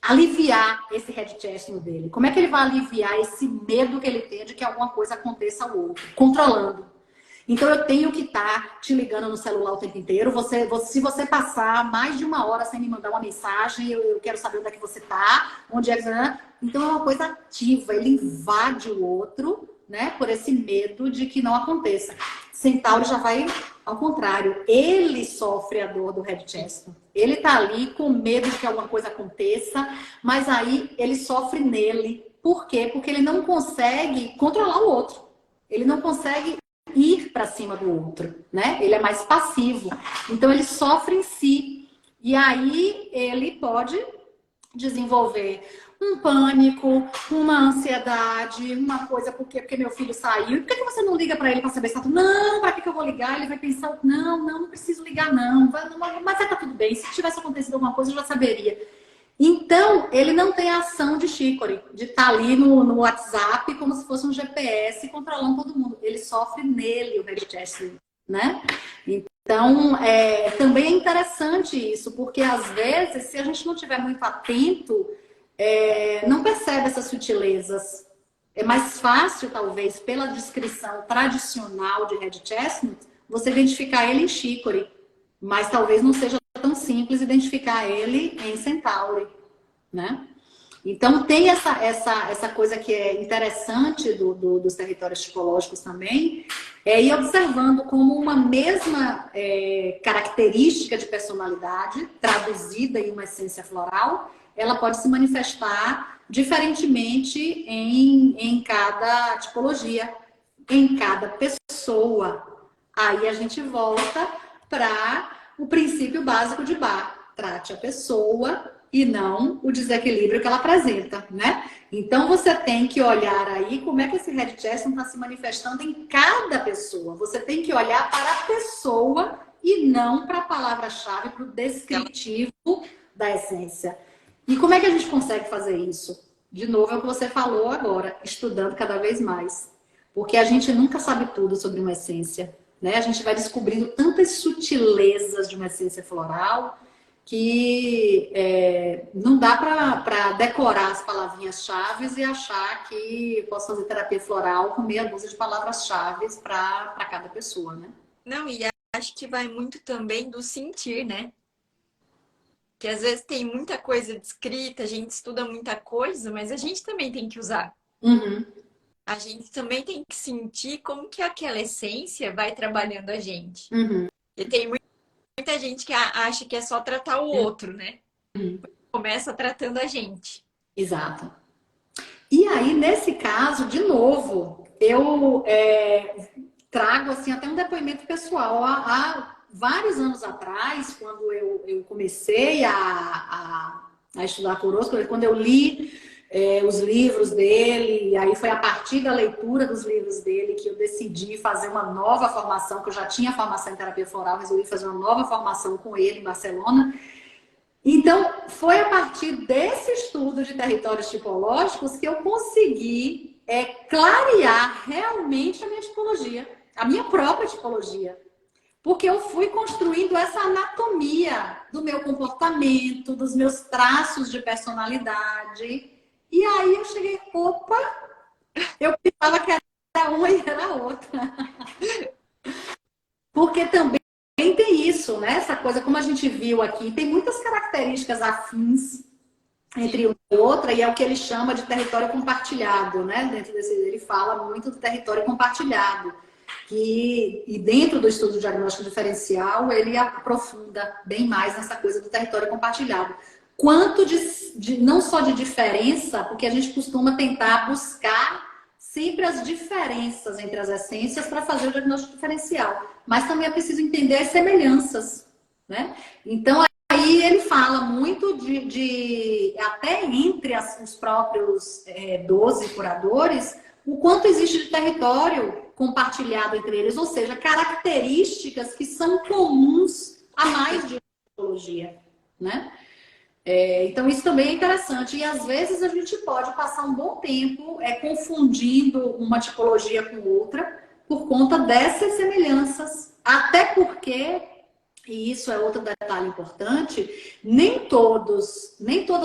aliviar esse Red Chestnut dele? Como é que ele vai aliviar esse medo que ele tem de que alguma coisa aconteça ao outro? Controlando. Então eu tenho que estar te ligando no celular o tempo inteiro. Se você passar mais de 1 hora sem me mandar uma mensagem, eu quero saber onde é que você está, onde é que você... Então é uma coisa ativa, ele invade o outro, né, por esse medo de que não aconteça. Centauri já vai ao contrário. Ele sofre a dor do Red Chestnut. Ele tá ali com medo de que alguma coisa aconteça, mas aí ele sofre nele. Por quê? Porque ele não consegue controlar o outro. Ele não consegue ir para cima do outro, né? Ele é mais passivo. Então ele sofre em si. E aí ele pode desenvolver um pânico, uma ansiedade, uma coisa, porque meu filho saiu. E por que você não liga para ele para saber se tá tudo? Não, para que eu vou ligar? Ele vai pensar, não preciso ligar, não. Mas tá tudo bem. Se tivesse acontecido alguma coisa, eu já saberia. Então, ele não tem a ação de Chicory, de estar ali no WhatsApp como se fosse um GPS controlando todo mundo. Ele sofre nele o Red Chestnut, né? Então, também é interessante isso, porque às vezes, se a gente não estiver muito atento, não percebe essas sutilezas. É mais fácil, talvez, pela descrição tradicional de Red Chestnut, você identificar ele em Chicory, mas talvez não seja tão simples simples identificar ele em Centauri, né? Então, tem essa coisa que é interessante dos territórios tipológicos também, é ir observando como uma mesma característica de personalidade, traduzida em uma essência floral, ela pode se manifestar diferentemente em cada tipologia, em cada pessoa. Aí a gente volta para o princípio básico de Bach. Trate a pessoa e não o desequilíbrio que ela apresenta, né? Então você tem que olhar aí como é que esse Red Chestnut está se manifestando em cada pessoa. Você tem que olhar para a pessoa e não para a palavra-chave, para o descritivo da essência. E como é que a gente consegue fazer isso? De novo, é o que você falou agora, estudando cada vez mais. Porque a gente nunca sabe tudo sobre uma essência, né? A gente vai descobrindo tantas sutilezas de uma essência floral que não dá para decorar as palavrinhas-chave e achar que posso fazer terapia floral com meia dúzia de palavras-chave para cada pessoa, né? Não, e acho que vai muito também do sentir, né? Que às vezes tem muita coisa descrita, a gente estuda muita coisa, mas a gente também tem que usar. Uhum. A gente também tem que sentir como que aquela essência vai trabalhando a gente. Uhum. E tem muita gente que acha que é só tratar o outro, né? Começa tratando a gente. Exato. E aí, nesse caso, de novo, eu trago assim, até um depoimento pessoal. Há vários anos atrás, quando eu comecei a estudar Kurosco, quando eu li os livros dele, e aí foi a partir da leitura dos livros dele que eu decidi fazer uma nova formação, que eu já tinha formação em terapia floral, resolvi fazer uma nova formação com ele em Barcelona. Então, foi a partir desse estudo de territórios tipológicos que eu consegui clarear realmente a minha tipologia, a minha própria tipologia. Porque eu fui construindo essa anatomia do meu comportamento, dos meus traços de personalidade. E aí eu cheguei, opa, eu pensava que era uma e era outra. Porque também tem isso, né? Essa coisa, como a gente viu aqui, tem muitas características afins entre uma e outra, e é o que ele chama de território compartilhado, né? Dentro desse, ele fala muito do território compartilhado. E dentro do estudo diagnóstico diferencial, ele aprofunda bem mais nessa coisa do território compartilhado. Quanto não só de diferença, porque a gente costuma tentar buscar sempre as diferenças entre as essências para fazer o diagnóstico diferencial. Mas também é preciso entender as semelhanças, né? Então, aí ele fala muito até entre os próprios 12 curadores, o quanto existe de território compartilhado entre eles, ou seja, características que são comuns a mais de uma tipologia, né? Então, isso também é interessante. E, às vezes, a gente pode passar um bom tempo confundindo uma tipologia com outra por conta dessas semelhanças. Até porque, e isso é outro detalhe importante, nem todas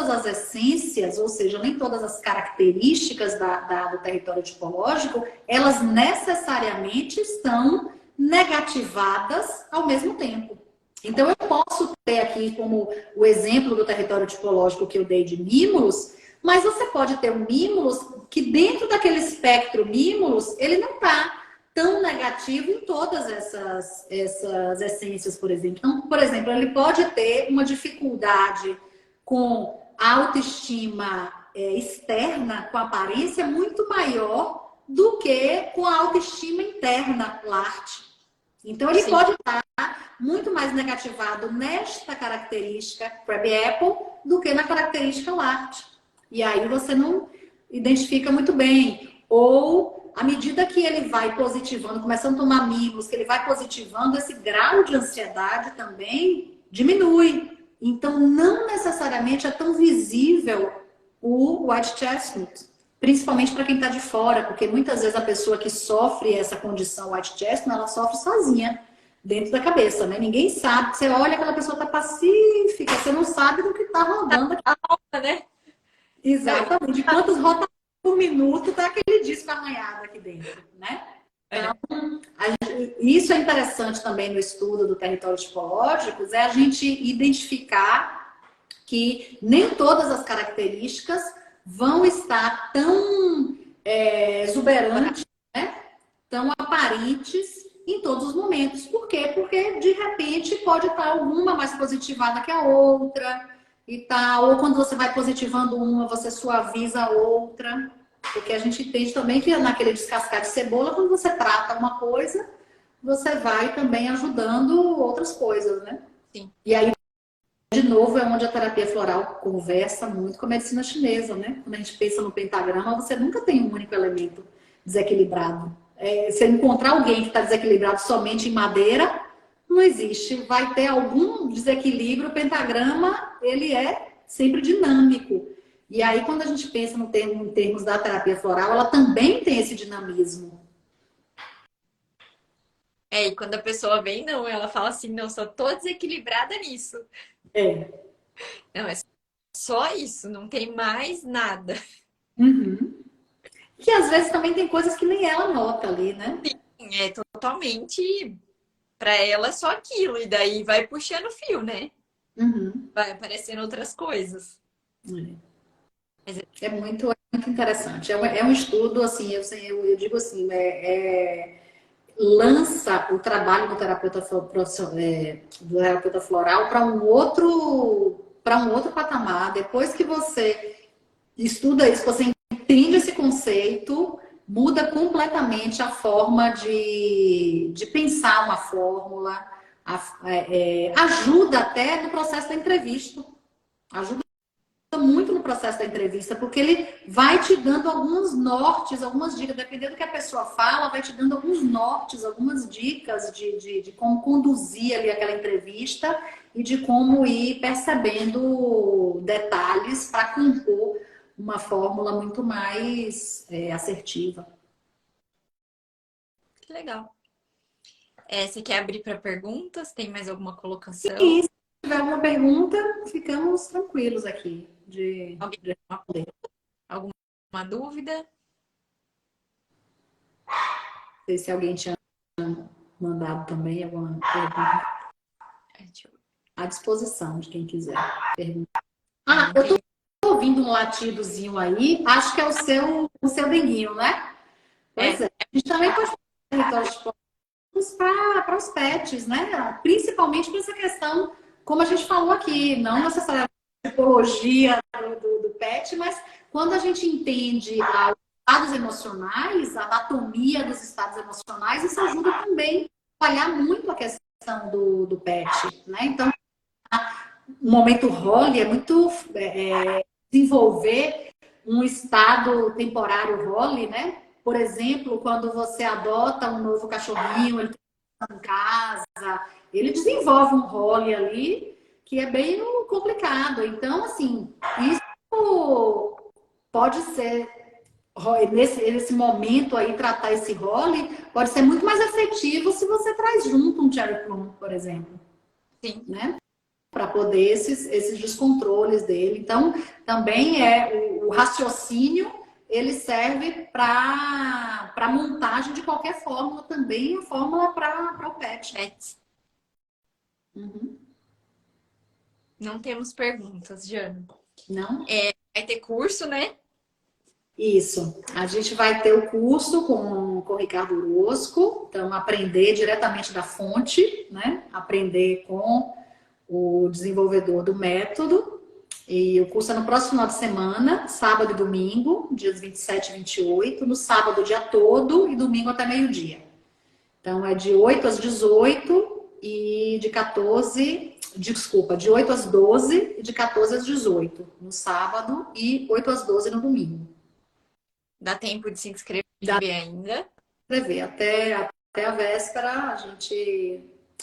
as essências, ou seja, nem todas as características do território tipológico, elas necessariamente estão negativadas ao mesmo tempo. Então, eu posso ter aqui como o exemplo do território tipológico que eu dei de Mimulus, mas você pode ter um Mimulus que dentro daquele espectro Mimulus, ele não está tão negativo em todas essas essências, por exemplo. Então, por exemplo, ele pode ter uma dificuldade com a autoestima externa, com a aparência, muito maior do que com a autoestima interna, Larte. Então, ele pode estar muito mais negativado nesta característica Crabbe Apple do que na característica Larte. E aí você não identifica muito bem. Ou, à medida que ele vai positivando, começando a tomar mimos, que ele vai positivando, esse grau de ansiedade também diminui. Então, não necessariamente é tão visível o White Chestnut. Principalmente para quem está de fora, porque muitas vezes a pessoa que sofre essa condição White Chestnut, ela sofre sozinha, dentro da cabeça, né? Ninguém sabe. Você olha, aquela pessoa está pacífica, você não sabe do que está rodando aqui. Né? Exatamente. De quantas rotações por minuto está aquele disco arranhado aqui dentro, né? Então, isso é interessante também no estudo do território tipológico, é a gente identificar que nem todas as características vão estar tão exuberantes, né? Tão aparentes em todos os momentos. Por quê? Porque, de repente, pode estar alguma mais positivada que a outra e tal. Ou quando você vai positivando uma, você suaviza a outra. Porque a gente entende também que naquele descascar de cebola, quando você trata uma coisa, você vai também ajudando outras coisas, né? Sim. E aí, de novo, é onde a terapia floral conversa muito com a medicina chinesa, né? Quando a gente pensa no pentagrama, você nunca tem um único elemento desequilibrado. Se encontrar alguém que está desequilibrado somente em madeira, não existe. Vai ter algum desequilíbrio. O pentagrama, ele é sempre dinâmico. E aí, quando a gente pensa em termos da terapia floral, ela também tem esse dinamismo. E quando a pessoa vem, não, ela fala assim, não, só tô desequilibrada nisso. É. Não, é só isso, não tem mais nada. Uhum. Que às vezes também tem coisas que nem ela nota ali, né? É totalmente, pra ela é só aquilo, e daí vai puxando o fio, né? Uhum. Vai aparecendo outras coisas. É muito interessante. É um estudo, assim, eu digo assim, lança o trabalho do terapeuta floral para um outro patamar. Depois que você estuda isso, você entende esse conceito, muda completamente a forma de pensar uma fórmula, ajuda até no processo da entrevista. Ajuda muito no processo da entrevista, porque ele vai te dando alguns nortes, algumas dicas, dependendo do que a pessoa fala, vai te dando alguns nortes, algumas dicas de como conduzir ali aquela entrevista e de como ir percebendo detalhes para compor uma fórmula muito mais assertiva. Que legal. Você quer abrir para perguntas? Tem mais alguma colocação? E se tiver alguma pergunta, ficamos tranquilos aqui Alguém de tem responder. alguma dúvida? Não sei se alguém tinha mandado também alguma pergunta. Deixa eu... À disposição de quem quiser perguntar. não Eu tem. tô ouvindo um latidozinho aí, acho que é o seu denguinho, né? Pois É, é. A gente também pode fazer territórios tipológicos para os pets, né? Principalmente para essa questão, como a gente falou aqui, não necessariamente a tipologia do pet, mas quando a gente entende os estados emocionais, a anatomia dos estados emocionais, isso ajuda também a trabalhar muito a questão do pet, né? Então, o momento Holly é muito desenvolver um estado temporário Holly, né? Por exemplo, quando você adota um novo cachorrinho, ele está em casa, ele desenvolve um Holly ali que é bem complicado. Então, assim, isso pode ser nesse momento aí tratar esse Holly pode ser muito mais efetivo se você traz junto um Cherry Plum, por exemplo, sim. né? Para poder esses descontroles dele. Então, também o raciocínio, ele serve para montagem de qualquer fórmula também, a fórmula para o PET. Pets. Uhum. Não temos perguntas, Jana. Não? Vai ter curso, né? Isso. A gente vai ter o curso com o Ricardo Orozco, então aprender diretamente da fonte, né? Aprender com o desenvolvedor do método. E o curso é no próximo final de semana, sábado e domingo, dias 27 e 28. No sábado, o dia todo, e domingo até meio-dia. Então, é de 8 às 18 e de 14... Desculpa, de 8 às 12 e de 14 às 18 no sábado e 8 às 12 no domingo. Dá tempo de se inscrever Dá ainda. pra ver. Até a véspera,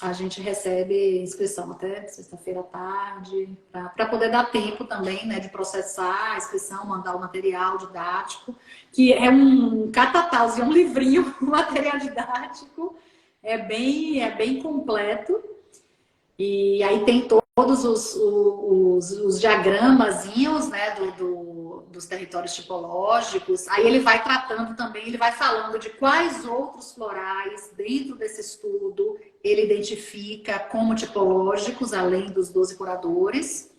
a gente recebe inscrição até sexta-feira à tarde, para poder dar tempo também, né, de processar a inscrição, mandar o material didático, que é um catatauzinho, um livrinho, um material didático, é bem completo. E aí tem todo todos os diagramazinhos, né, dos territórios tipológicos. Aí ele vai tratando também, ele vai falando de quais outros florais dentro desse estudo ele identifica como tipológicos, além dos 12 curadores.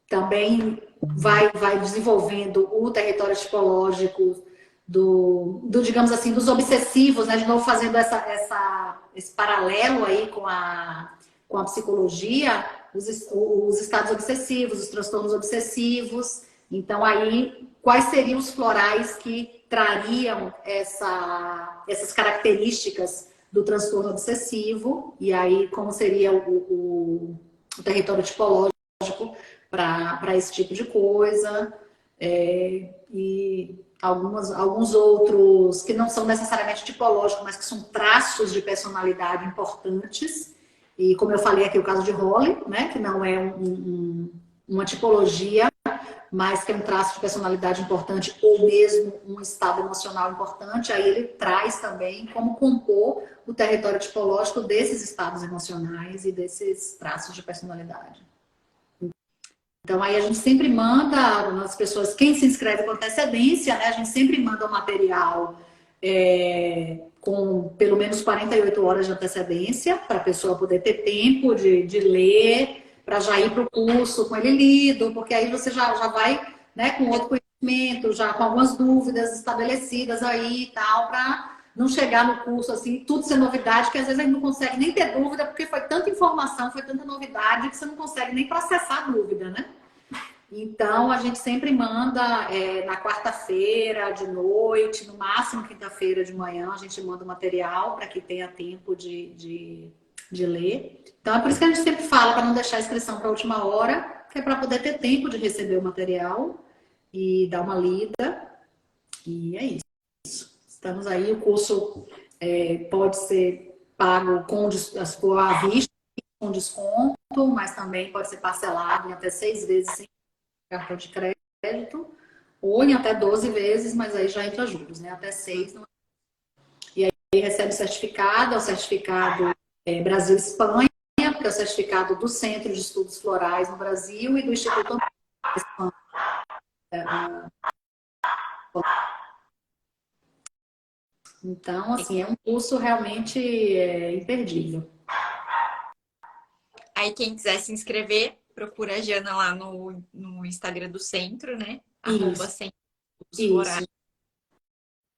Também vai desenvolvendo o território tipológico digamos assim, dos obsessivos, né? De novo fazendo esse paralelo aí com a psicologia, os estados obsessivos, os transtornos obsessivos. Então, aí, quais seriam os florais que trariam essas características do transtorno obsessivo? E aí, como seria o território tipológico para esse tipo de coisa? E alguns outros que não são necessariamente tipológicos, mas que são traços de personalidade importantes. E como eu falei aqui, o caso de Holly, né, que não é uma tipologia, mas que é um traço de personalidade importante ou mesmo um estado emocional importante, aí ele traz também como compor o território tipológico desses estados emocionais e desses traços de personalidade. Então, aí a gente sempre manda as pessoas, quem se inscreve com antecedência, né? A gente sempre manda o material com pelo menos 48 horas de antecedência, para a pessoa poder ter tempo de ler, para já ir para o curso com ele lido, porque aí você já vai, né, com outro conhecimento, já com algumas dúvidas estabelecidas aí e tal, para não chegar no curso assim, tudo ser novidade, que às vezes a gente não consegue nem ter dúvida, porque foi tanta informação, foi tanta novidade, que você não consegue nem processar a dúvida, né? Então, a gente sempre manda na quarta-feira, de noite, no máximo quinta-feira de manhã, a gente manda o material para que tenha tempo de ler. Então, é por isso que a gente sempre fala para não deixar a inscrição para a última hora, que é para poder ter tempo de receber o material e dar uma lida. E é isso. Estamos aí, o curso pode ser pago à vista, com desconto, mas também pode ser parcelado em até 6 vezes sem cartão de crédito, ou em até 12 vezes, mas aí já entra juros, né? Até 6. Não... E aí recebe o certificado Brasil-Espanha, que é o certificado do Centro de Estudos Florais no Brasil e do Instituto Espanha. Então, assim, é um curso realmente imperdível. Aí quem quiser se inscrever, procura a Jana lá no Instagram do centro, né? @centro dos florais.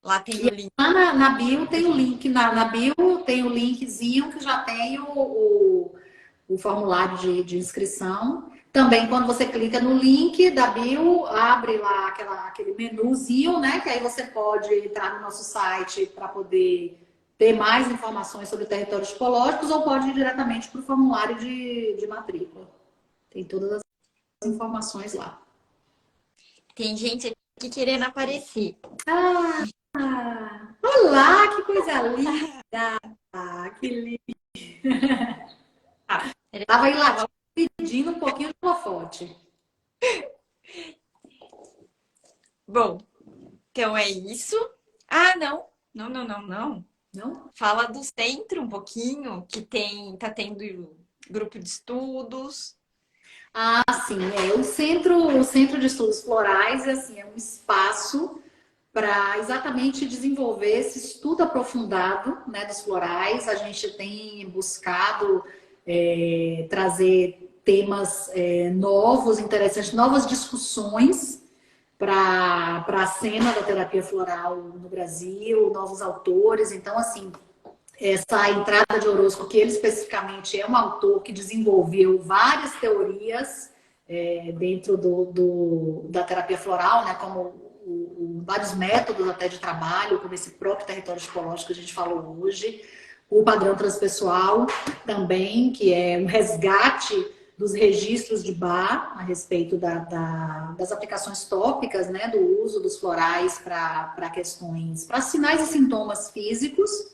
Lá tem o link. Lá na bio tem o link. Na bio tem o linkzinho que já tem o formulário de inscrição. Também, quando você clica no link da bio, abre lá aquele menuzinho, né? Que aí você pode entrar no nosso site para poder ter mais informações sobre territórios tipológicos ou pode ir diretamente para o formulário de matrícula. Tem todas as informações lá. Tem gente aqui querendo aparecer. Olá, que coisa linda! Que lindo! Tava aí lá pedindo um pouquinho de holofote. Bom, então é isso. Ah, não. Não? Fala do centro um pouquinho, que tá tendo grupo de estudos. Ah, sim, o Centro de Estudos Florais assim, é um espaço para exatamente desenvolver esse estudo aprofundado, né, dos florais. A gente tem buscado trazer temas novos, interessantes, novas discussões para a cena da terapia floral no Brasil, novos autores. Então, assim, essa entrada de Orozco, que ele especificamente é um autor que desenvolveu várias teorias dentro da terapia floral, né, como vários métodos até de trabalho, como esse próprio território tipológico que a gente falou hoje, o padrão transpessoal também, que é um resgate dos registros de Bach a respeito das aplicações tópicas, né, do uso dos florais para questões, para sinais e sintomas físicos.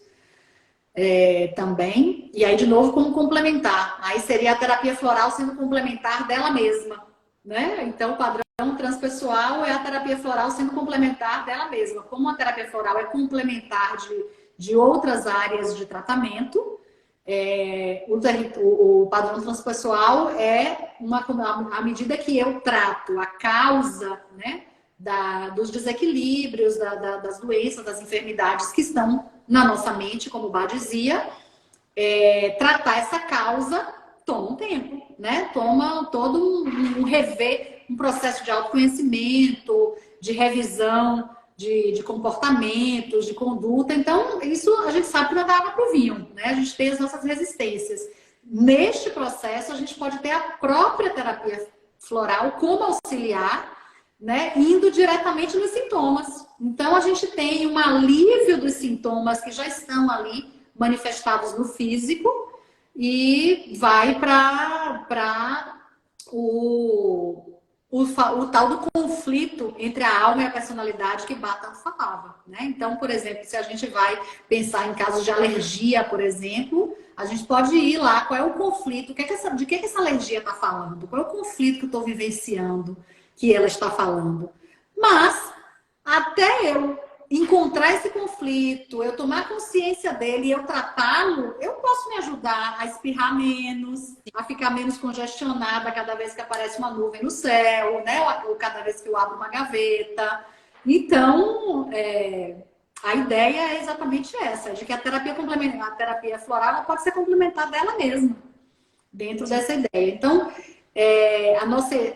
Também, e aí de novo como complementar, aí seria a terapia floral sendo complementar dela mesma, né? Então o padrão transpessoal é a terapia floral sendo complementar dela mesma, como a terapia floral é complementar de outras áreas de tratamento, o padrão transpessoal é à medida que eu trato a causa, né, dos desequilíbrios, das doenças, das enfermidades que estão na nossa mente, como o Bá dizia, tratar essa causa toma um tempo, né? Toma todo um rever, um processo de autoconhecimento, de revisão de comportamentos, de conduta. Então, isso a gente sabe que não dá água para o vinho, né? A gente tem as nossas resistências. Neste processo, a gente pode ter a própria terapia floral como auxiliar, né? Indo diretamente nos sintomas. Então, a gente tem um alívio dos sintomas que já estão ali manifestados no físico e vai para o tal do conflito entre a alma e a personalidade que Bá tanto falava, né? Então, por exemplo, se a gente vai pensar em casos de alergia, por exemplo, a gente pode ir lá, qual é o conflito, de que essa alergia está falando, qual é o conflito que eu estou vivenciando, que ela está falando. Mas, até eu encontrar esse conflito, eu tomar consciência dele e eu tratá-lo, eu posso me ajudar a espirrar menos, a ficar menos congestionada cada vez que aparece uma nuvem no céu, né? Ou cada vez que eu abro uma gaveta. Então, a ideia é exatamente essa, de que a terapia complementar, a terapia floral, ela pode ser complementar dela mesma, dentro dessa ideia. Então,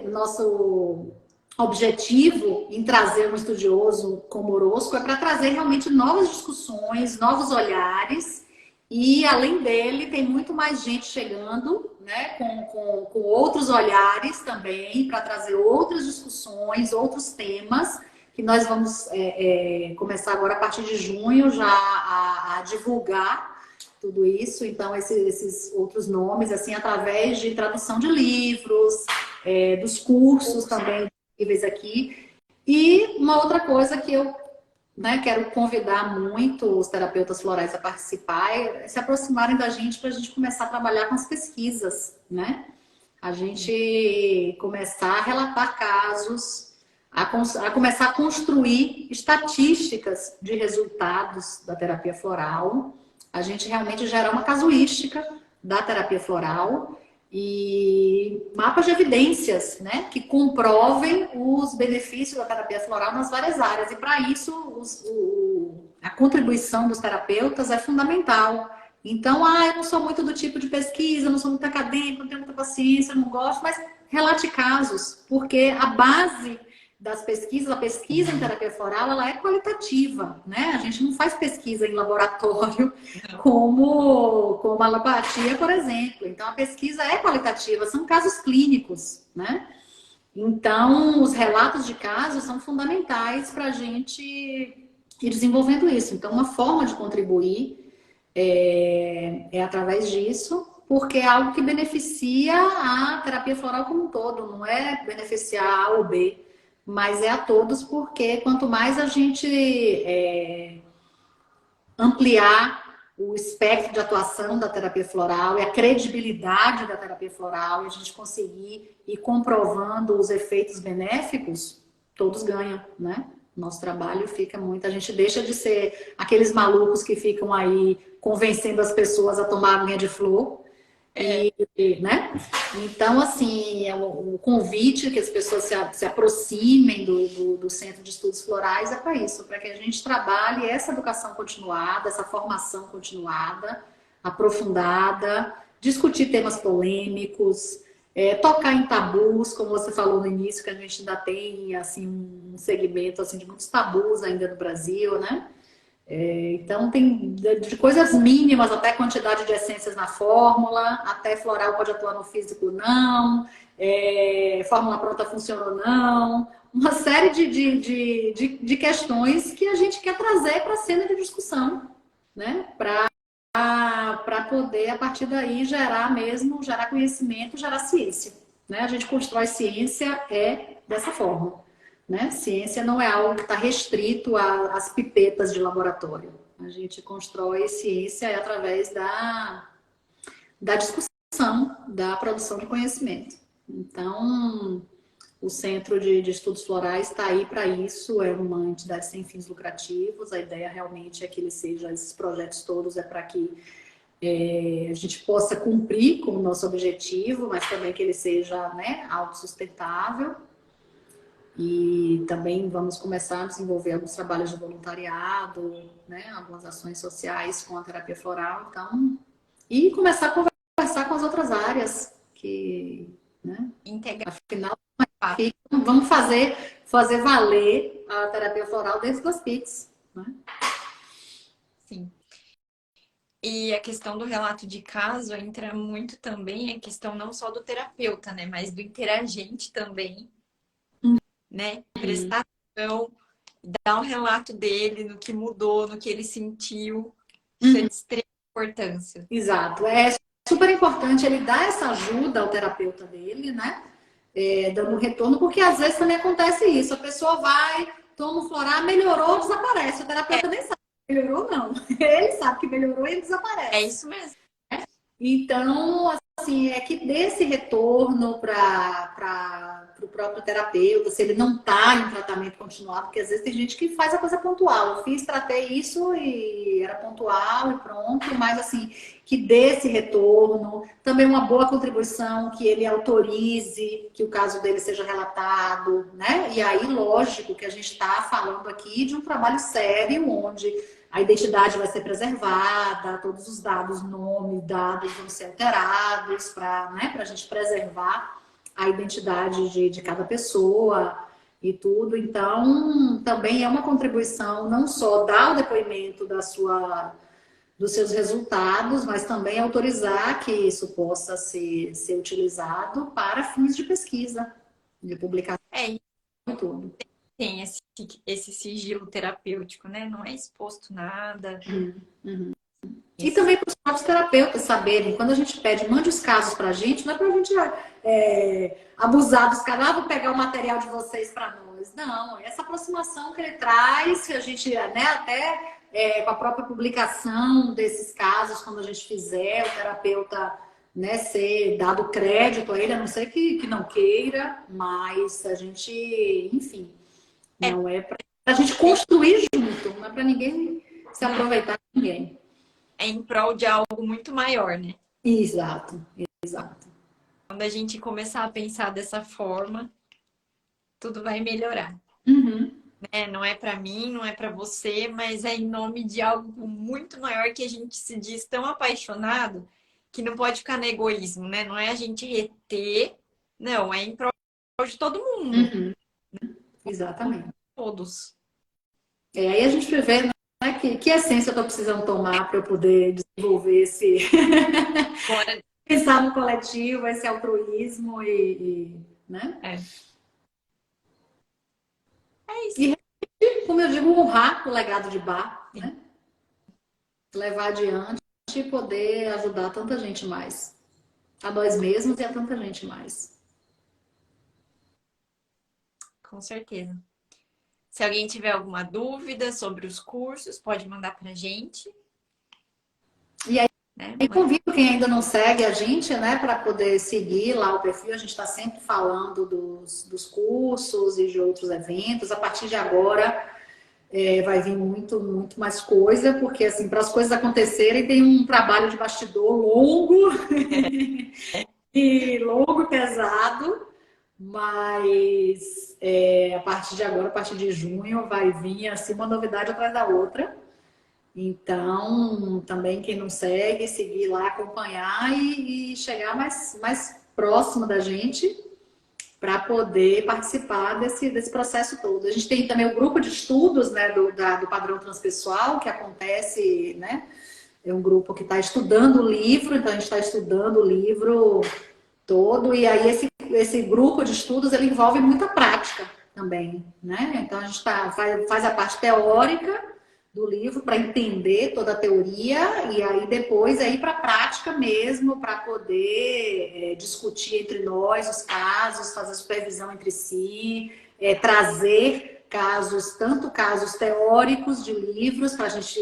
nosso objetivo em trazer um estudioso como Orosco é para trazer realmente novas discussões, novos olhares, e além dele tem muito mais gente chegando, né, com outros olhares também, para trazer outras discussões, outros temas, que nós vamos começar agora a partir de junho já a divulgar tudo isso. Então, esses outros nomes, assim, através de tradução de livros, dos cursos também aqui. E uma outra coisa que eu, né, quero convidar muito os terapeutas florais a participar é se aproximarem da gente para a gente começar a trabalhar com as pesquisas, né? A gente começar a relatar casos, a começar a construir estatísticas de resultados da terapia floral, a gente realmente gerar uma casuística da terapia floral e mapas de evidências, né, que comprovem os benefícios da terapia floral nas várias áreas. E para isso, a contribuição dos terapeutas é fundamental. Então, eu não sou muito do tipo de pesquisa, não sou muito acadêmico, não tenho muita paciência, não gosto, mas relate casos, porque a base das pesquisas, a pesquisa em terapia floral, ela é qualitativa, né? A gente não faz pesquisa em laboratório como a alopatia, por exemplo. Então, a pesquisa é qualitativa, são casos clínicos, né? Então, os relatos de casos são fundamentais para a gente ir desenvolvendo isso. Então, uma forma de contribuir é através disso, porque é algo que beneficia a terapia floral como um todo, não é beneficiar A ou B, mas é a todos, porque quanto mais a gente ampliar o espectro de atuação da terapia floral e a credibilidade da terapia floral e a gente conseguir ir comprovando os efeitos benéficos, todos ganham, né? Nosso trabalho fica muito... A gente deixa de ser aqueles malucos que ficam aí convencendo as pessoas a tomar aguinha de flor. Né? Então, assim, o convite que as pessoas se aproximem do Centro de Estudos Florais é para isso, para que a gente trabalhe essa educação continuada, essa formação continuada, aprofundada, discutir temas polêmicos, tocar em tabus, como você falou no início, que a gente ainda tem assim, um segmento assim, de muitos tabus ainda no Brasil, né? Então tem de coisas mínimas até quantidade de essências na fórmula, até floral pode atuar no físico não, fórmula pronta funciona ou não, uma série de questões que a gente quer trazer para a cena de discussão, né? Para poder a partir daí gerar conhecimento, gerar ciência, né? A gente constrói ciência dessa forma. Né? Ciência não é algo que está restrito às pipetas de laboratório. A gente constrói ciência através da discussão, da produção de conhecimento. Então, o Centro de Estudos Florais está aí para isso, é uma entidade sem fins lucrativos. A ideia realmente é que ele seja, esses projetos todos, para que a gente possa cumprir com o nosso objetivo, mas também que ele seja, né, autossustentável. E também vamos começar a desenvolver alguns trabalhos de voluntariado, né, algumas ações sociais com a terapia floral, então, e começar a conversar com as outras áreas que, né, Integrar. afinal, vamos fazer valer a terapia floral dentro das PICs, né? Sim. E a questão do relato de caso entra muito também a questão não só do terapeuta, né, mas do interagente também, né? Prestar atenção, dar um relato dele, no que mudou, no que ele sentiu. Isso é de extrema importância. Exato. É super importante ele dar essa ajuda ao terapeuta dele, né? Dando um retorno, porque às vezes também acontece isso. A pessoa vai, toma um florar, melhorou, desaparece. O terapeuta nem sabe que melhorou, não. Ele sabe que melhorou e ele É desaparece. isso mesmo. Então, assim, é que dê esse retorno para o próprio terapeuta, se ele não está em tratamento continuado, porque às vezes tem gente que faz a coisa pontual. Eu fiz, tratei isso e era pontual e pronto, mas assim, que dê esse retorno, também uma boa contribuição, que ele autorize que o caso dele seja relatado, né? E aí, lógico que a gente está falando aqui de um trabalho sério, onde a identidade vai ser preservada, todos os dados, nomes, dados vão ser alterados para, né, a gente preservar a identidade de cada pessoa e tudo. Então, também é uma contribuição não só dar o depoimento dos seus resultados, mas também autorizar que isso possa ser utilizado para fins de pesquisa, de publicação É, e tudo. tem esse sigilo terapêutico, né? Não é exposto nada. E também para os próprios terapeutas saberem, quando a gente pede, mande os casos para a gente, não é para a gente abusar dos casos, vou pegar o material de vocês para nós. Não, essa aproximação que ele traz, que a gente, né, até com a própria publicação desses casos, quando a gente fizer, o terapeuta, né, ser dado crédito a ele, a não ser que não queira, mas a gente, enfim, não é para a gente construir junto, não é para ninguém se aproveitar de ninguém. É em prol de algo muito maior, né? Exato, exato. Quando a gente começar a pensar dessa forma, tudo vai melhorar. Uhum. Né? Não é para mim, não é para você, mas é em nome de algo muito maior que a gente se diz tão apaixonado que não pode ficar no egoísmo, né? Não é a gente reter, não, é em prol de todo mundo. Uhum. Exatamente. Todos. Aí a gente vê, né, que essência eu estou precisando tomar para eu poder desenvolver Fora. pensar no coletivo, esse altruísmo né? É isso. E, como eu digo, honrar o legado de Bach, né? Levar adiante e poder ajudar tanta gente mais. A nós mesmos e a tanta gente mais. Com certeza. Se alguém tiver alguma dúvida sobre os cursos, pode mandar pra gente. E aí, Né? convido quem ainda não segue a gente, né, para poder seguir lá o perfil. A gente está sempre falando dos cursos e de outros eventos. A partir de agora vai vir muito, muito mais coisa, porque assim, para as coisas acontecerem tem um trabalho de bastidor longo e pesado, mas a partir de agora, a partir de junho, vai vir assim uma novidade atrás da outra. Então, também quem não segue, seguir lá, acompanhar e chegar mais próximo da gente para poder participar desse processo todo. A gente tem também o grupo de estudos, né, do padrão transpessoal, que acontece, né? É um grupo que está estudando o livro, então a gente está estudando o livro todo, e aí esse grupo de estudos ele envolve muita prática também, né? Então a gente faz a parte teórica do livro para entender toda a teoria e aí depois ir para a prática mesmo, para poder discutir entre nós os casos, fazer supervisão entre si, trazer casos, tanto casos teóricos de livros para a gente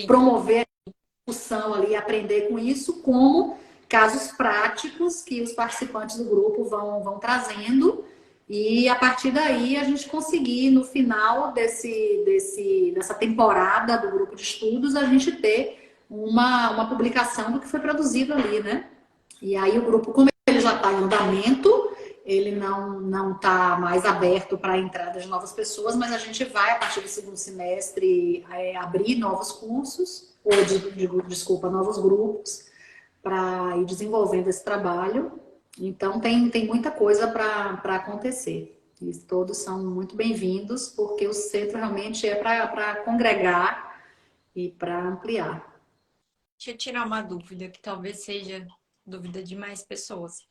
promover a discussão ali, aprender com isso, como casos práticos que os participantes do grupo vão trazendo. E a partir daí a gente conseguir, no final dessa temporada do grupo de estudos, a gente ter uma publicação do que foi produzido ali, né? E aí o grupo, como ele já está em andamento, ele não está mais aberto para a entrada de novas pessoas, mas a gente vai, a partir do segundo semestre, abrir novos cursos, ou desculpa, novos grupos, para ir desenvolvendo esse trabalho. Então tem muita coisa para acontecer. E todos são muito bem-vindos, porque o centro realmente é para congregar e para ampliar. Deixa eu tirar uma dúvida, que talvez seja dúvida de mais pessoas.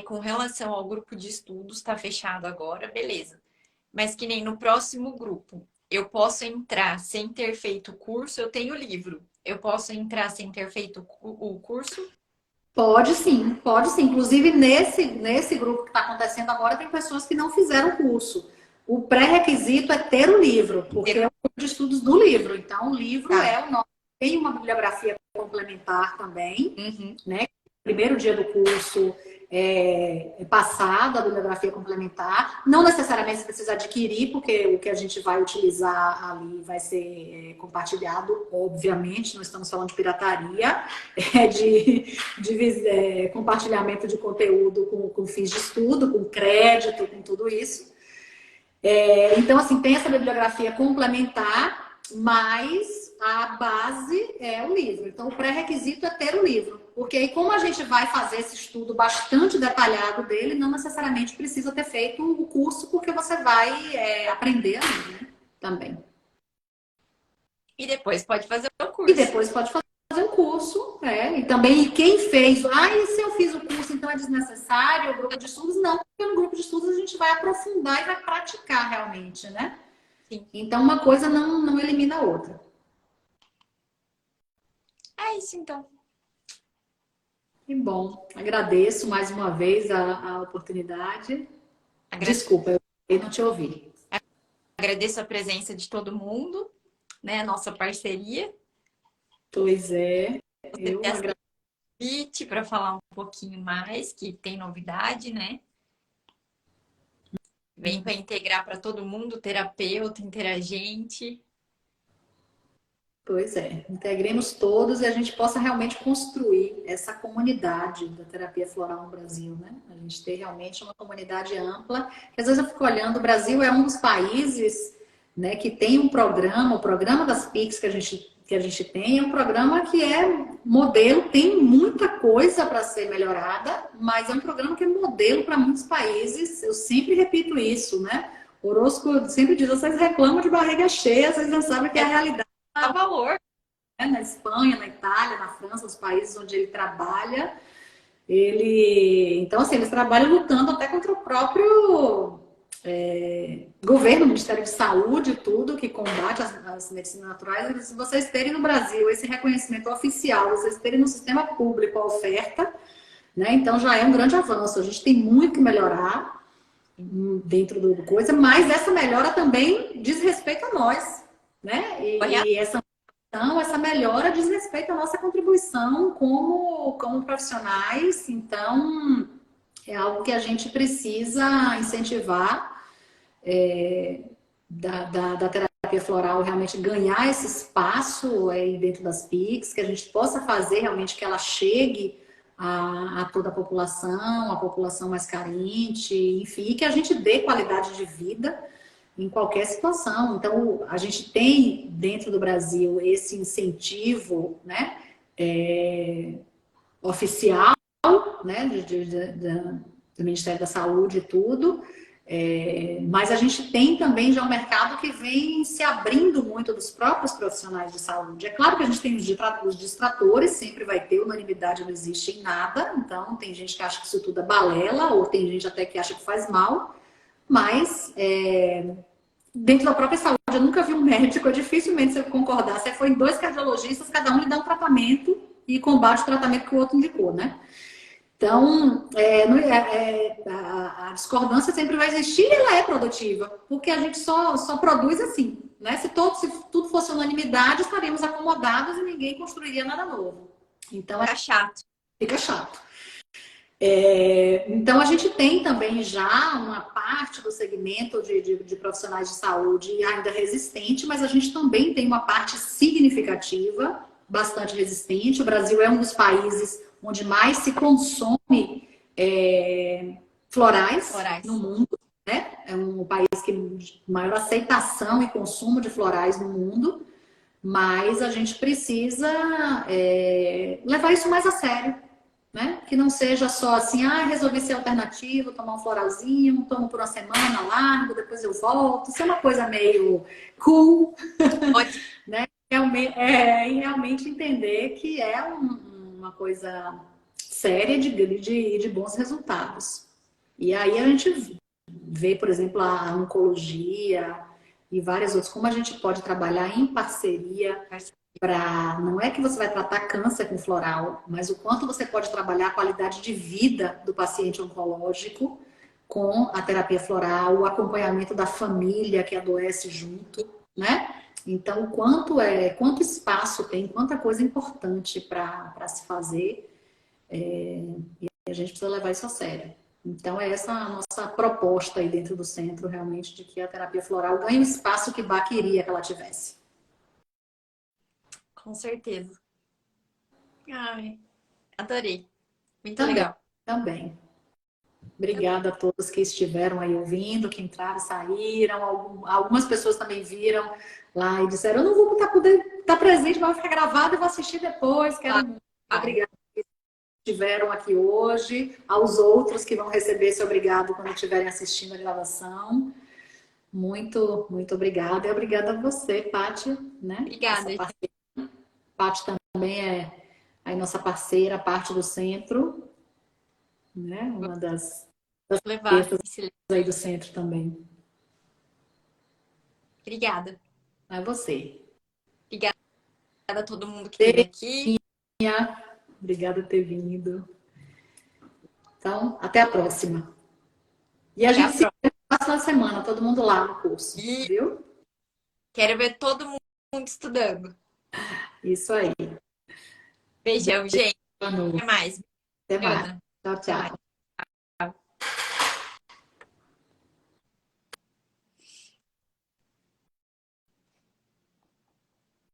Com relação ao grupo de estudos, está fechado agora, beleza. Mas que nem no próximo grupo, eu posso entrar sem ter feito o curso, eu tenho livro. Eu posso entrar sem ter feito o curso? Pode sim, pode sim. Inclusive, nesse grupo que está acontecendo agora, tem pessoas que não fizeram o curso. O pré-requisito é ter o livro, porque é o grupo de estudos do livro. Então, o livro é o nosso. Tem uma bibliografia complementar também, né? Primeiro dia do curso é passado a bibliografia complementar. Não necessariamente você precisa adquirir, porque o que a gente vai utilizar ali vai ser compartilhado, obviamente. Não estamos falando de pirataria, de compartilhamento de conteúdo com fins de estudo, com crédito, com tudo isso. Então, assim, tem essa bibliografia complementar, mas a base é o livro. Então, o pré-requisito é ter o livro. Porque aí, como a gente vai fazer esse estudo bastante detalhado dele, não necessariamente precisa ter feito o curso, porque você vai aprender ali, né? Também. E depois pode fazer o curso. E depois pode fazer o curso, E também quem fez, e se eu fiz o curso, então é desnecessário o grupo de estudos? Não, porque no grupo de estudos a gente vai aprofundar e vai praticar realmente, né? Sim. Então uma coisa não elimina a outra. É isso, então. Que bom. Agradeço mais uma vez a oportunidade. Desculpa, eu não te ouvi. Agradeço a presença de todo mundo, né? A nossa parceria. Pois é. Eu agradeço para falar um pouquinho mais, que tem novidade, né? Vem para integrar para todo mundo, terapeuta, interagente. Pois é, integremos todos e a gente possa realmente construir essa comunidade da terapia floral no Brasil, né? A gente ter realmente uma comunidade ampla. Às vezes eu fico olhando, o Brasil é um dos países, né, que tem um programa, o programa das PICs que a gente tem, é um programa que é modelo, tem muita coisa para ser melhorada, mas é um programa que é modelo para muitos países. Eu sempre repito isso, né? O Orozco sempre diz, vocês reclamam de barriga cheia, vocês não sabem que é a realidade. Dá valor. Na Espanha, na Itália, na França, os países onde ele trabalha, então assim, eles trabalham lutando até contra o próprio governo, o Ministério de Saúde, tudo que combate as medicinas naturais. Se vocês terem no Brasil esse reconhecimento oficial, vocês terem no sistema público a oferta, né? Então já é um grande avanço. A gente tem muito que melhorar dentro do coisa, mas essa melhora também diz respeito a nós, né? E essa melhora diz respeito à nossa contribuição como profissionais. Então, é algo que a gente precisa incentivar da terapia floral realmente ganhar esse espaço aí dentro das PICs, que a gente possa fazer realmente que ela chegue a toda a população mais carente, enfim, e que a gente dê qualidade de vida em qualquer situação. Então, a gente tem dentro do Brasil esse incentivo, né, oficial, né, do Ministério da Saúde e tudo, mas a gente tem também já um mercado que vem se abrindo muito dos próprios profissionais de saúde. É claro que a gente tem os distratores, sempre vai ter, unanimidade não existe em nada, então tem gente que acha que isso tudo é balela, ou tem gente até que acha que faz mal, mas dentro da própria saúde, eu nunca vi um médico, dificilmente você concordar, você foi em 2 cardiologistas, cada um lhe dá um tratamento e combate o tratamento que o outro indicou, né? Então, a discordância sempre vai existir e ela é produtiva, porque a gente só produz assim, né? Se tudo fosse unanimidade, estaríamos acomodados e ninguém construiria nada novo. Então, fica chato. Fica chato. Então, a gente tem também já uma parte do segmento de profissionais de saúde ainda resistente, mas a gente também tem uma parte significativa bastante resistente. O Brasil é um dos países onde mais se consome florais no mundo, né? É um país que tem maior aceitação e consumo de florais no mundo, mas a gente precisa levar isso mais a sério, né? Que não seja só assim, resolvi ser alternativo, tomar um floralzinho, tomo por uma semana, largo, depois eu volto. Isso é uma coisa meio cool, né? E realmente entender que é uma coisa séria de bons resultados. E aí a gente vê, por exemplo, a oncologia e várias outras, como a gente pode trabalhar em parceria para. Não é que você vai tratar câncer com floral, mas o quanto você pode trabalhar a qualidade de vida do paciente oncológico com a terapia floral, o acompanhamento da família que adoece junto, né? Então, quanto espaço tem, quanta coisa importante para se fazer, e a gente precisa levar isso a sério. Então, é essa a nossa proposta aí dentro do centro, realmente, de que a terapia floral ganhe o espaço que Bach queria que ela tivesse. Com certeza. Ai, adorei. Muito Também, legal. também. Obrigada a todos que estiveram aí ouvindo, que entraram e saíram. Algumas pessoas também viram lá e disseram: eu não vou poder estar presente, mas vai ficar gravado e vou assistir depois. Quero muito. Obrigada que estiveram aqui hoje, aos outros que vão receber esse obrigado quando estiverem assistindo a gravação. Muito, muito obrigada. E obrigada a você, Paty, né? Obrigada. Paty também é a nossa parceira, parte do centro, né? Uma das Levar esse... aí do centro também. Obrigada. É você. Obrigada a todo mundo que esteve aqui. Obrigada por ter vindo. Então, até a próxima. E a gente se vê na próxima semana, todo mundo lá no curso, viu? Quero ver todo mundo estudando. Isso aí. Beijão, gente. Boa noite. Até mais. Até mais. Tchau, tchau.